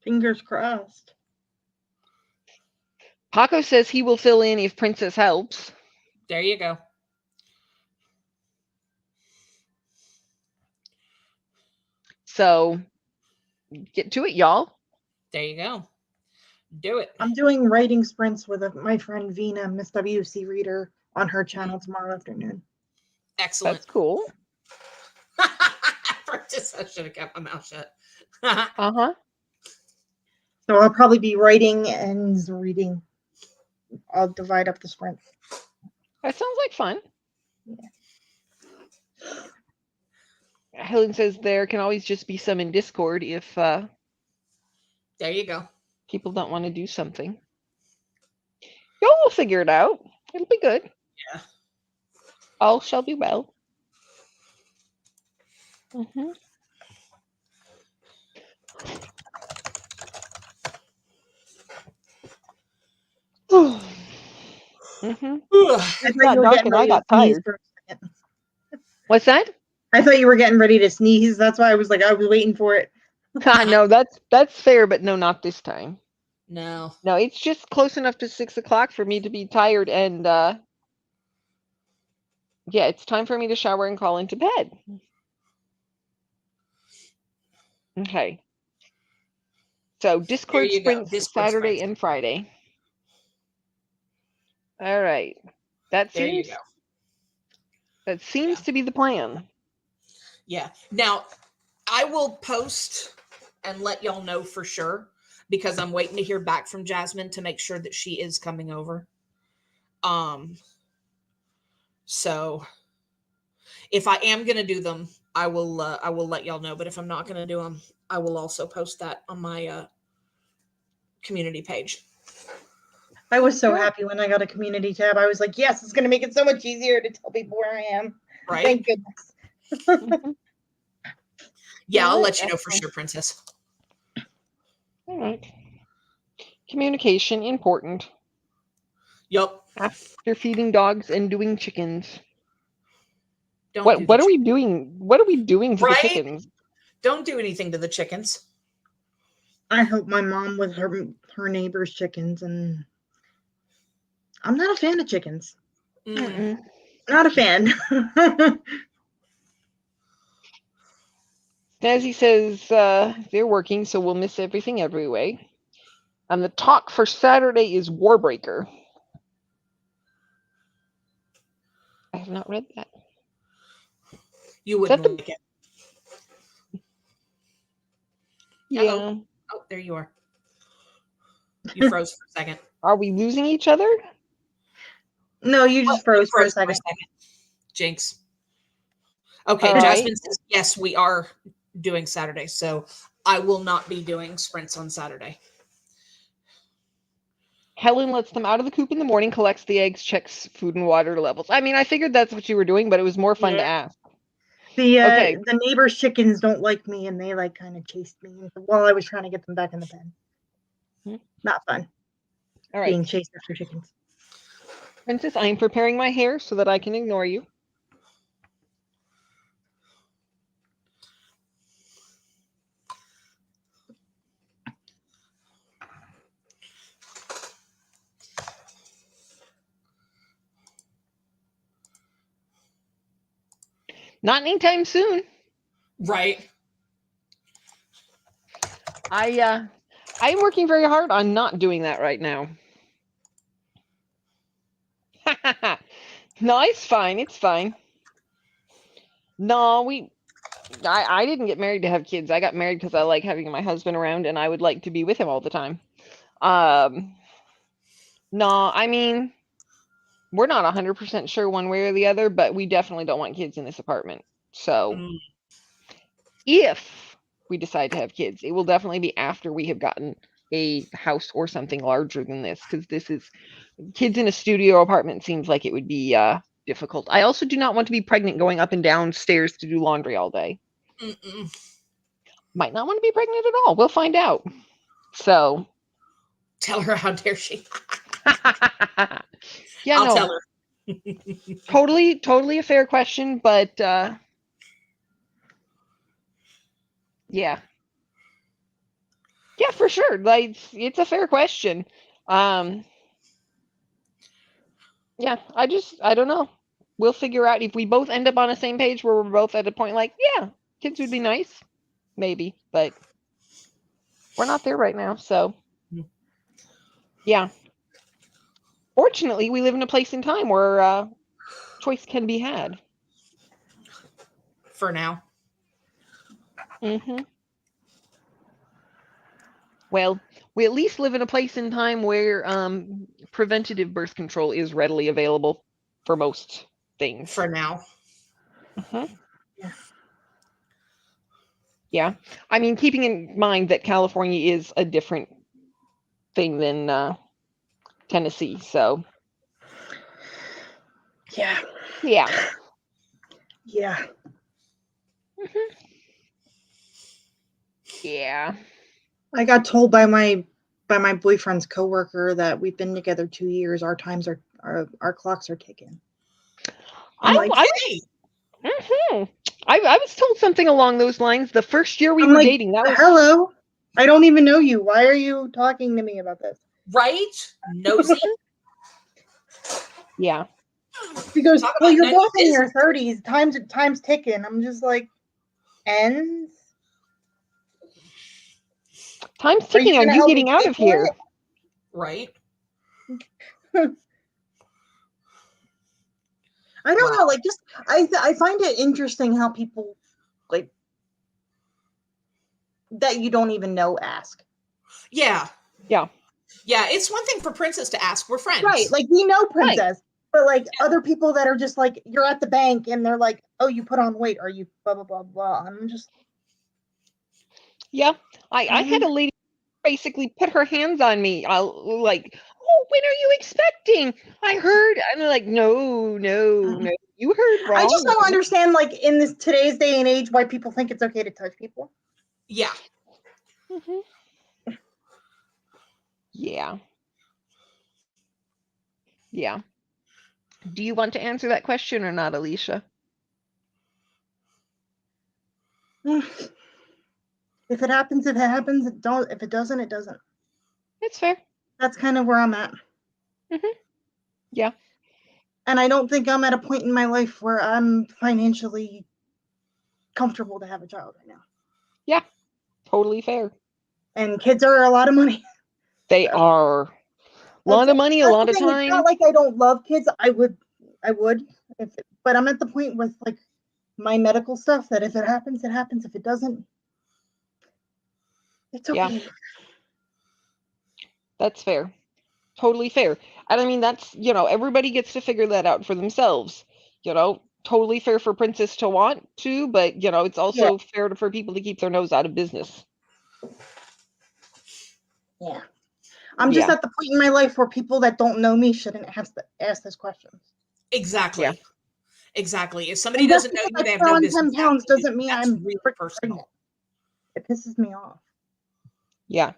Fingers crossed. Paco says he will fill in if Princess helps. There you go. So get to it, y'all. There you go. Do it. I'm doing writing sprints with my friend Vina, Miss WC Reader, on her channel tomorrow afternoon. Excellent. That's cool. I should have kept my mouth shut. Uh-huh. So I'll probably be writing and reading. I'll divide up the sprint. That sounds like fun. Yeah. Helen says there can always just be some in Discord if there you go. people don't want to do something. Y'all will figure it out. It'll be good. Yeah. All shall be well. Mm-hmm. Mm-hmm. It got dark and I got tired. What's that? I thought you were getting ready to sneeze. That's why I was waiting for it. No, that's fair, but no, not this time. No. No, it's just close enough to 6 o'clock for me to be tired, and yeah, it's time for me to shower and crawl into bed. Okay. So Discord sprints Saturday and Friday. All right. That seems to be the plan. Yeah. Now, I will post and let y'all know for sure, because I'm waiting to hear back from Jasmine to make sure that she is coming over. So if I am going to do them, I will let y'all know. But if I'm not going to do them, I will also post that on my community page. I was so happy when I got a community tab. I was like, yes, it's going to make it so much easier to tell people where I am. Right? Thank goodness. Yeah, I'll let you know for sure, Princess. All right. Communication important. Yup. After feeding dogs and doing chickens. What are we doing? What are we doing to the chickens? Don't do anything to the chickens. I help my mom with her neighbor's chickens, and I'm not a fan of chickens. Mm-mm. Not a fan. Snazzy says they're working, so we'll miss everything everyway. And the talk for Saturday is Warbreaker. I have not read that. You wouldn't like it. Yeah. Hello. Oh, there you are. You froze for a second. Are we losing each other? No, you just froze for a second. Jinx. Okay, Jasmine says, yes, we are doing Saturday, so I will not be doing sprints on Saturday. Helen lets them out of the coop in the morning, collects the eggs, checks food and water levels. I mean, I figured that's what you were doing, but it was more fun to ask. The neighbor's chickens don't like me, and they kind of chased me while I was trying to get them back in the pen. Not fun. All right. Being chased after chickens. Princess, I'm preparing my hair so that I can ignore you. Not anytime soon. Right. I'm working very hard on not doing that right now. No, it's fine. It's fine. No, I didn't get married to have kids. I got married because I like having my husband around and I would like to be with him all the time. No, I mean, we're not 100% sure one way or the other, but we definitely don't want kids in this apartment. So if we decide to have kids, it will definitely be after we have gotten a house or something larger than this, because this is kids in a studio apartment seems like it would be difficult. I also do not want to be pregnant going up and down stairs to do laundry all day. Might not want to be pregnant at all. We'll find out. So tell her, how dare she? Yeah, I'll no, tell her. totally a fair question, but yeah, for sure. Like, it's a fair question. Yeah, I don't know. We'll figure out if we both end up on the same page where we're both at a point like, yeah, kids would be nice, maybe, but we're not there right now. So yeah, fortunately, we live in a place in time where choice can be had. For now. Well, we at least live in a place in time where preventative birth control is readily available for most things. For now. Yeah. I mean, keeping in mind that California is a different thing than Tennessee, so. Yeah. Yeah. Yeah. I got told by my boyfriend's coworker that we've been together 2 years. Our clocks are ticking. I'm like, hey. I was told something along those lines the first year we were dating. That was... Hello, I don't even know you. Why are you talking to me about this? Right? Nosy. Yeah. He goes, well, you're both in your 30s. Time's ticking. I'm just like, ends? Time's ticking. Are you getting out of here? Right. I don't know. Like, just I find it interesting how people like that you don't even know ask. Yeah. Yeah. Yeah. It's one thing for Princess to ask. We're friends. Right. Like, we know Princess, but like other people that are just like, you're at the bank and they're like, oh, you put on weight. Are you blah blah blah blah? I'm just. Yeah. I had a lady basically put her hands on me. I'll like, oh, when are you expecting? I heard. And they're like, no, you heard wrong. I just don't understand, like, in this today's day and age, why people think it's okay to touch people. Yeah. Yeah. Do you want to answer that question or not, Alicia? If it happens, it happens. If it doesn't, it doesn't. It's fair. That's kind of where I'm at. Yeah. And I don't think I'm at a point in my life where I'm financially comfortable to have a child right now. Yeah. Totally fair. And kids are a lot of money. They are. A lot of money, a lot of time. It's not like I don't love kids. I would, but I'm at the point with like my medical stuff that if it happens, it happens. If it doesn't, it's okay. Yeah. That's fair. Totally fair. And I mean, that's, everybody gets to figure that out for themselves. Totally fair for Princess to want to, but, it's also fair for people to keep their nose out of business. Yeah. I'm just at the point in my life where people that don't know me shouldn't have to ask this question. Exactly. Yeah. Exactly. If somebody doesn't know you, they have no business. 10 pounds doesn't mean I'm really personal. It pisses me off. Yeah.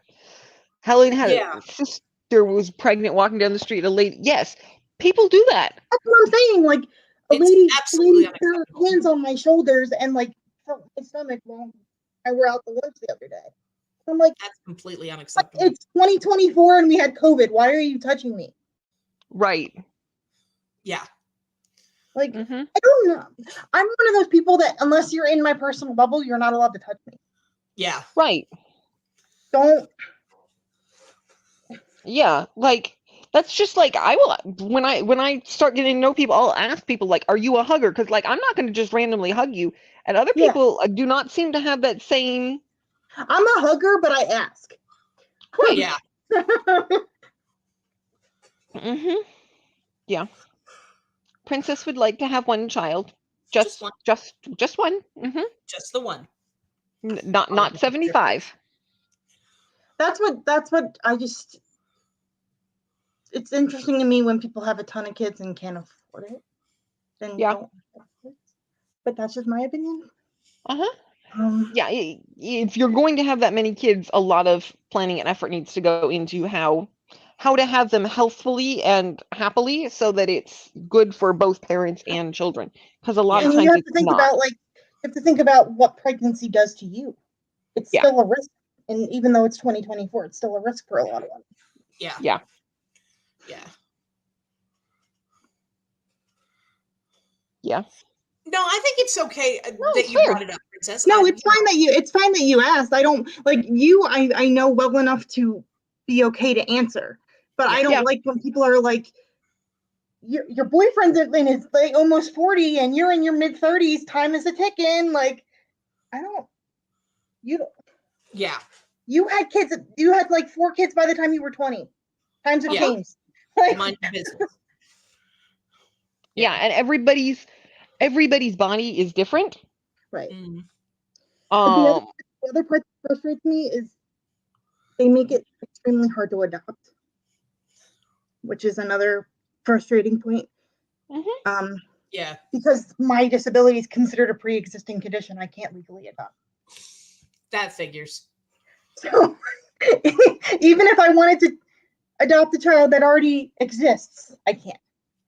Helen had a sister was pregnant walking down the street. A lady. Yes. People do that. That's what I'm saying. Like, a lady put her hands on my shoulders and like felt my stomach while I were out to lunch the other day. I'm like, that's completely unacceptable. It's 2024 and we had COVID. Why are you touching me? Right. Yeah. Like, I don't know. I'm one of those people that unless you're in my personal bubble, you're not allowed to touch me. Yeah. Right. Don't. Yeah, like that's just like I will when I start getting to know people, I'll ask people like, "Are you a hugger?" Because like I'm not going to just randomly hug you, and other Yeah. people do not seem to have that same. I'm a hugger, but I ask. Right. Yeah. Yeah. Princess would like to have one child. Just one. Just one. Just the one. Not 75. That's what I just. It's interesting to me when people have a ton of kids and can't afford it. Then Yeah. don't have kids. But that's just my opinion. Yeah, if you're going to have that many kids, a lot of planning and effort needs to go into how to have them healthfully and happily so that it's good for both parents and children. Because a lot of And times you have it's to think not. about you have to think about what pregnancy does to you. It's still a risk, and even though it's 2024, it's still a risk for a lot of women. Yeah. Yeah. Yeah. Yeah. No, I think it's okay that you brought it up, Princess. No, it's fine that you asked. I don't like you. I know well enough to be okay to answer, but I don't like when people are like, your boyfriend's in his like almost 40 and you're in your mid 30s. Time is a ticking. Like, I don't. You don't. Yeah. You had kids. You had like 4 kids by the time you were 20. Times have changed. Like, mind your business. Yeah, and everybody's body is different. Right. Mm. The other part that frustrates me is they make it extremely hard to adopt, which is another frustrating point. Yeah. Because my disability is considered a pre-existing condition, I can't legally adopt. That figures. So even if I wanted to adopt a child that already exists, I can't.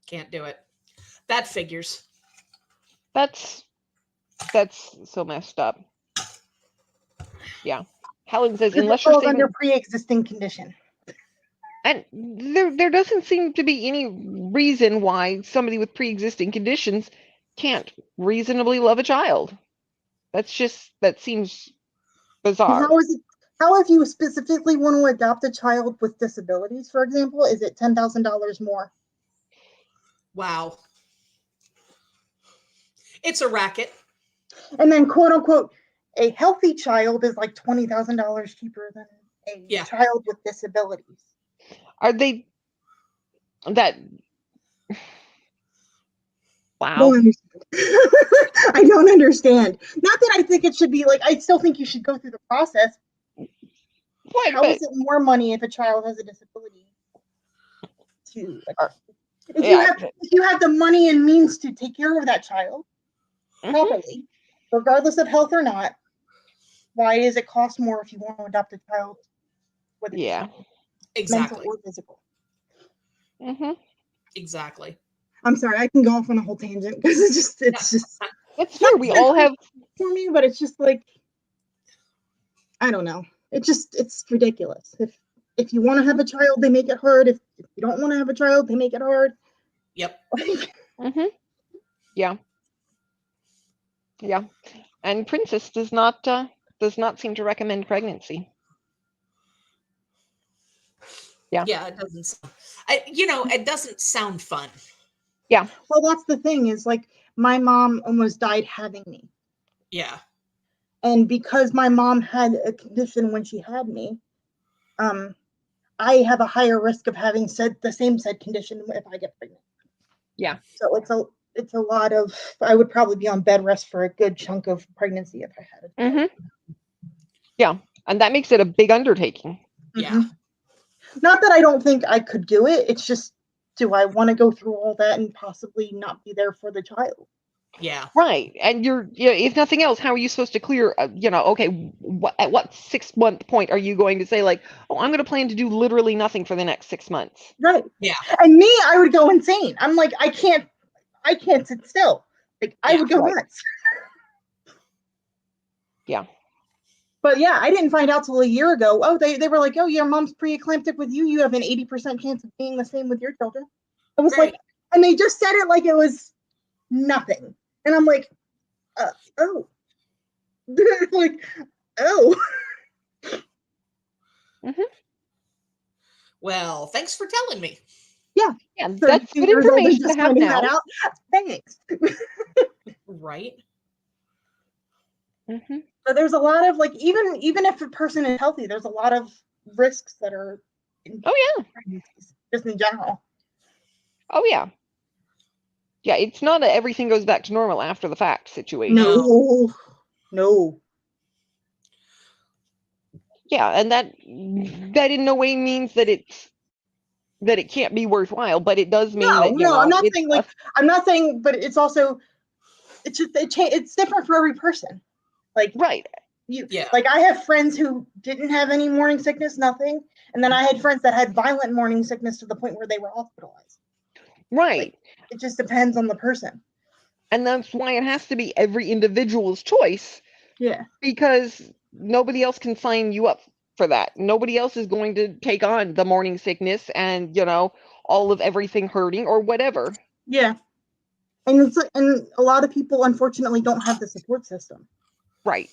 Can't do it. That figures. That's so messed up. Yeah. Helen says, unless you're saving under pre-existing condition. And there doesn't seem to be any reason why somebody with pre-existing conditions can't reasonably love a child. That seems bizarre. How if you specifically want to adopt a child with disabilities, for example, is it $10,000 more? Wow. It's a racket. And then, quote unquote, a healthy child is like $20,000 cheaper than a child with disabilities. Are they that? Wow. I don't understand. Not that I think it should be like, I still think you should go through the process. Right, How is it more money if a child has a disability? If you have the money and means to take care of that child properly, regardless of health or not, why does it cost more if you want to adopt a child with mental or physical? Exactly. I'm sorry, I can go off on a whole tangent because it's fair. We all have for me, but it's just like, I don't know. It's ridiculous. If you want to have a child, they make it hard. If you don't want to have a child, they make it hard. Yep. Yeah. Yeah. And Princess does not seem to recommend pregnancy. Yeah. Yeah, it doesn't. It doesn't sound fun. Yeah. Well, that's the thing is like my mom almost died having me. Yeah. And because my mom had a condition when she had me, I have a higher risk of having the same said condition if I get pregnant. Yeah. So it's a lot of, I would probably be on bed rest for a good chunk of pregnancy if I had it. Yeah. And that makes it a big undertaking. Yeah. Not that I don't think I could do it. It's just, do I want to go through all that and possibly not be there for the child? Yeah. Right. And if nothing else, how are you supposed to clear, okay, at what 6-month point are you going to say like, oh, I'm going to plan to do literally nothing for the next 6 months? Right. Yeah. And me, I would go insane. I'm like, I can't sit still. Like I would go nuts. Yeah. But yeah, I didn't find out till a year ago. Oh, they were like, oh, your mom's pre-eclamptic with you. You have an 80% chance of being the same with your children. I was like, and they just said it like it was nothing. And I'm like, oh. Like, oh. Well, thanks for telling me. Yeah, that's good information to have now. That out. Thanks. Right. But there's a lot of, like, even if a person is healthy, there's a lot of risks that are just in general. Oh yeah. Yeah, it's not a everything goes back to normal after the fact situation. No. Yeah, and that in no way means that it can't be worthwhile, but it does mean that I'm not saying but it's also it's different for every person. Like right. Like I have friends who didn't have any morning sickness, nothing, and then I had friends that had violent morning sickness to the point where they were hospitalized. Right. Like, it just depends on the person. And that's why it has to be every individual's choice. Yeah. Because nobody else can sign you up for that. Nobody else is going to take on the morning sickness and, all of everything hurting or whatever. Yeah. And and a lot of people unfortunately don't have the support system. Right.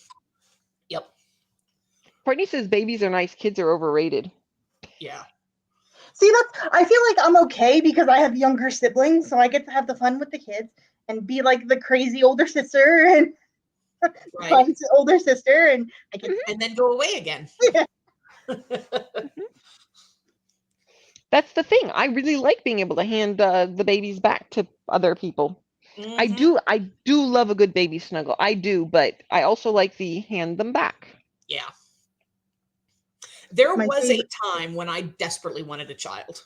Yep. Courtney says babies are nice, kids are overrated. Yeah. See, I feel like I'm okay because I have younger siblings, so I get to have the fun with the kids and be like the crazy older sister and fun older sister, and I can and then go away again. Yeah. That's the thing. I really like being able to hand the babies back to other people. I do love a good baby snuggle. I do, but I also like the hand them back. Yeah. There was a time when I desperately wanted a child.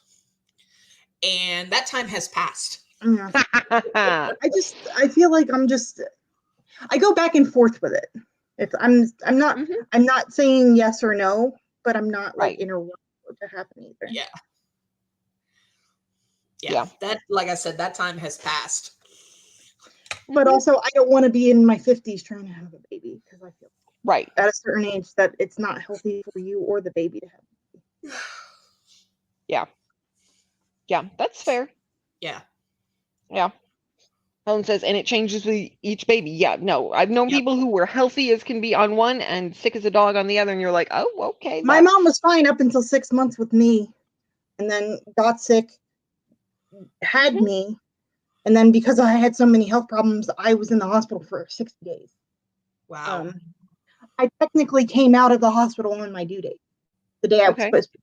And that time has passed. Yeah. I feel like I go back and forth with it. I'm not saying yes or no, but I'm not like in a rush to happen either. Yeah. That, like I said, that time has passed. But also, I don't want to be in my 50s trying to have a baby because I feel at a certain age that it's not healthy for you or the baby to have a baby. Yeah, that's fair. Yeah. Helen says, and it changes with each baby. Yeah, no, I've known people who were healthy as can be on one and sick as a dog on the other, and you're like, oh, okay. My mom was fine up until 6 months with me, and then got sick, had me, and then because I had so many health problems, I was in the hospital for 60 days. Wow. I technically came out of the hospital on my due date, the day I was supposed to.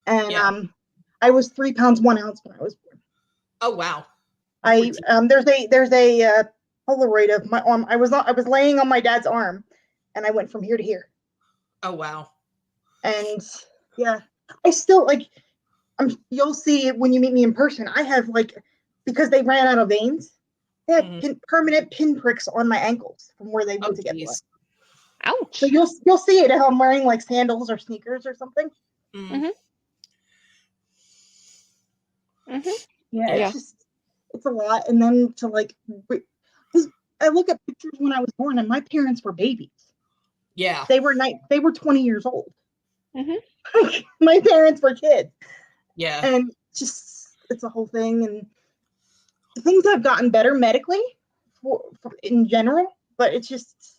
And I was 3 pounds 1 ounce when I was born. Oh wow. There's a Polaroid of my arm. I was laying on my dad's arm, and I went from here to here. Oh wow. And yeah, I still you'll see it when you meet me in person. I have because they ran out of veins, they had permanent pinpricks on my ankles from where they went to get blood. Ouch. So you'll see it if I'm wearing like sandals or sneakers or something. Yeah. It's a lot. And then to because I look at pictures when I was born and my parents were babies. Yeah. They were 20 years old. My parents were kids. Yeah. And it's a whole thing. And things have gotten better medically in general, but it's just,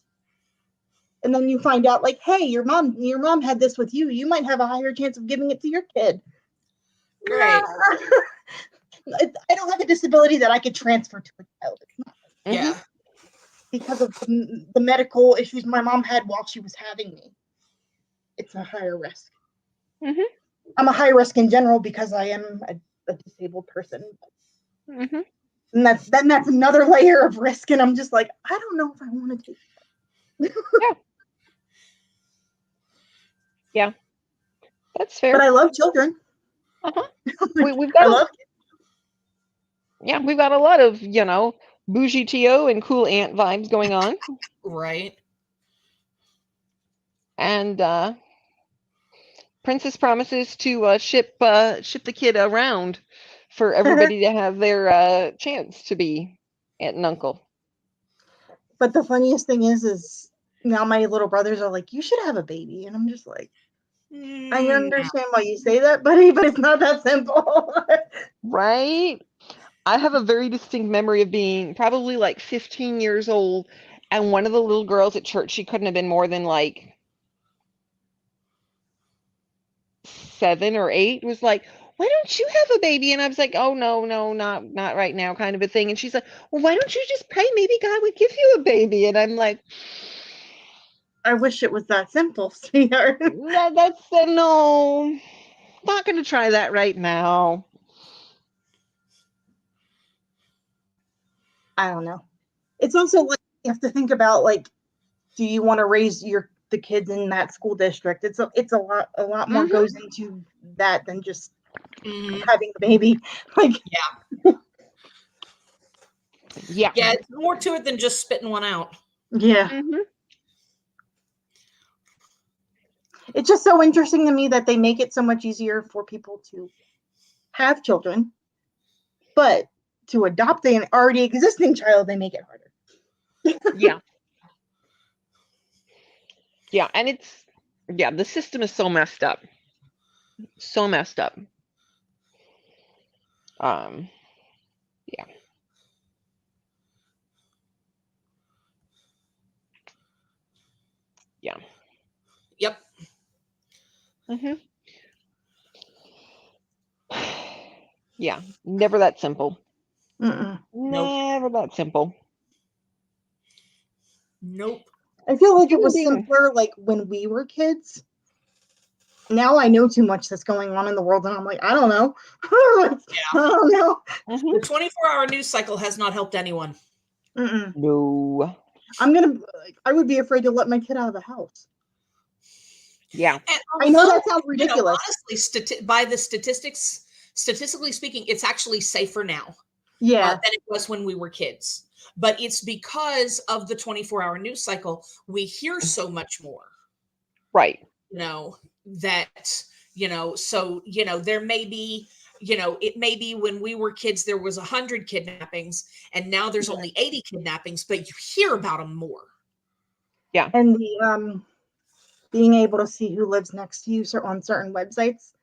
and then you find out hey, your mom had this with you. You might have a higher chance of giving it to your kid. Right. I don't have a disability that I could transfer to a child. It's not. Yeah. Because of the medical issues my mom had while she was having me. It's a higher risk. I'm a high risk in general because I am a disabled person. And that's another layer of risk. And I'm just I don't know if I want to take it. Yeah. That's fair. But I love children. We've got we've got a lot of, bougie TO and cool aunt vibes going on. Right. And Princess promises to ship the kid around for everybody to have their chance to be aunt and uncle. But the funniest thing is now my little brothers are like, you should have a baby. And I'm just like, I understand why you say that, buddy, but it's not that simple. Right? I have a very distinct memory of being probably like 15 years old, and one of the little girls at church, she couldn't have been more than like 7 or 8, was like, "Why don't you have a baby?" And I was like, "Oh no, not right now," kind of a thing. And she's like, "Well, why don't you just pray? Maybe God would give you a baby." And I'm like, I wish it was that simple, sweetheart. That's no, not going to try that right now. I don't know. It's also like you have to think about, like, do you want to raise the kids in that school district? It's a lot more goes into that than just having the baby. Like, yeah, it's more to it than just spitting one out. Yeah. It's just so interesting to me that they make it so much easier for people to have children, but to adopt an already existing child, they make it harder. Yeah. Yeah, and the system is so messed up. So messed up. Yeah. Yeah. Yep. Yeah, never that simple. Never that simple. Nope. I feel like it was simpler like when we were kids. Now I know too much that's going on in the world, and I'm like, I don't know. I don't know. The 24-hour news cycle has not helped anyone. No. I would be afraid to let my kid out of the house. Yeah. And I know that sounds ridiculous. Honestly, by the statistically speaking, it's actually safer now. Yeah. Than it was when we were kids. But it's because of the 24-hour news cycle, we hear so much more. Right. That, so, there may be, it may be when we were kids, there was 100 kidnappings, and now there's only 80 kidnappings, but you hear about them more. Yeah. And the being able to see who lives next to you on certain websites.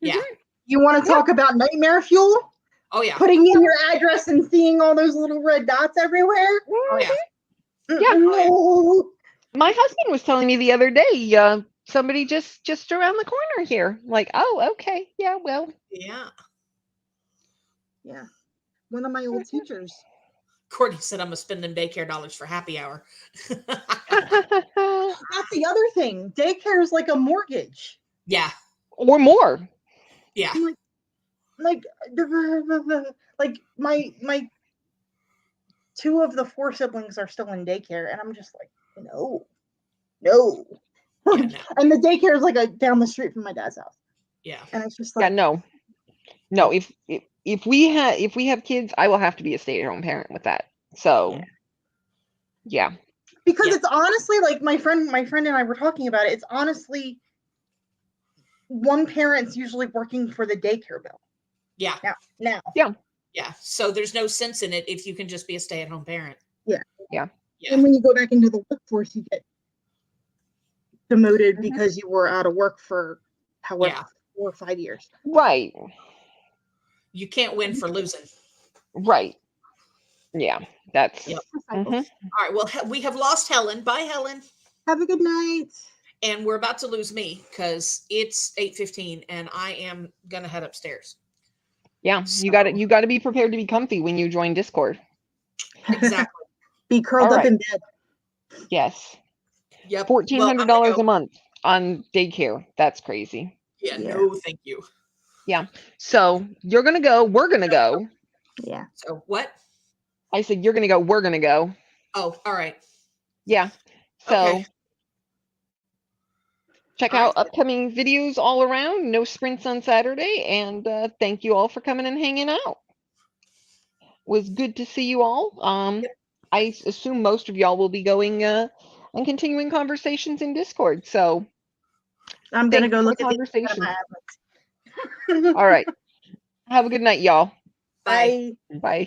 Yeah. You want to talk about nightmare fuel? Oh yeah. Putting in your address and seeing all those little red dots everywhere? Oh yeah. Yeah. No. My husband was telling me the other day, somebody just around the corner here. Like, oh, okay. Yeah, well. Yeah. Yeah. One of my old teachers. Courtney said, I'm going to spend them daycare dollars for happy hour. That's the other thing. Daycare is like a mortgage. Yeah. Or more. Yeah. Like my 2 of the 4 siblings are still in daycare, and I'm just like, no. Yeah, no. And the daycare is like down the street from my dad's house. Yeah. And it's just like, no. If we have kids, I will have to be a stay-at-home parent with that. So yeah. Because it's honestly like my friend and I were talking about it. It's honestly one parent's usually working for the daycare bill. Yeah. Now. Yeah. Yeah. So there's no sense in it if you can just be a stay-at-home parent. Yeah. Yeah. And when you go back into the workforce, you get demoted because you were out of work for however 4 or 5 years. Right. You can't win for losing. Right. Yeah. That's. Yep. All right. Well, we have lost Helen. Bye, Helen. Have a good night. And we're about to lose me because it's 8:15 and I am gonna head upstairs. Yeah, you got to be prepared to be comfy when you join Discord. Exactly. Be curled up in bed. Yes. Yep. $1,400 a month on daycare. That's crazy. Yeah. No, thank you. Yeah. So you're gonna go. We're gonna go. Yeah. So what? I said you're gonna go. We're gonna go. Oh, all right. Yeah. So check out upcoming videos all around. No sprints on Saturday, and thank you all for coming and hanging out. Was good to see you all. I assume most of y'all will be going and continuing conversations in Discord. So I'm gonna go look at conversation. All right. Have a good night, y'all. Bye. Bye.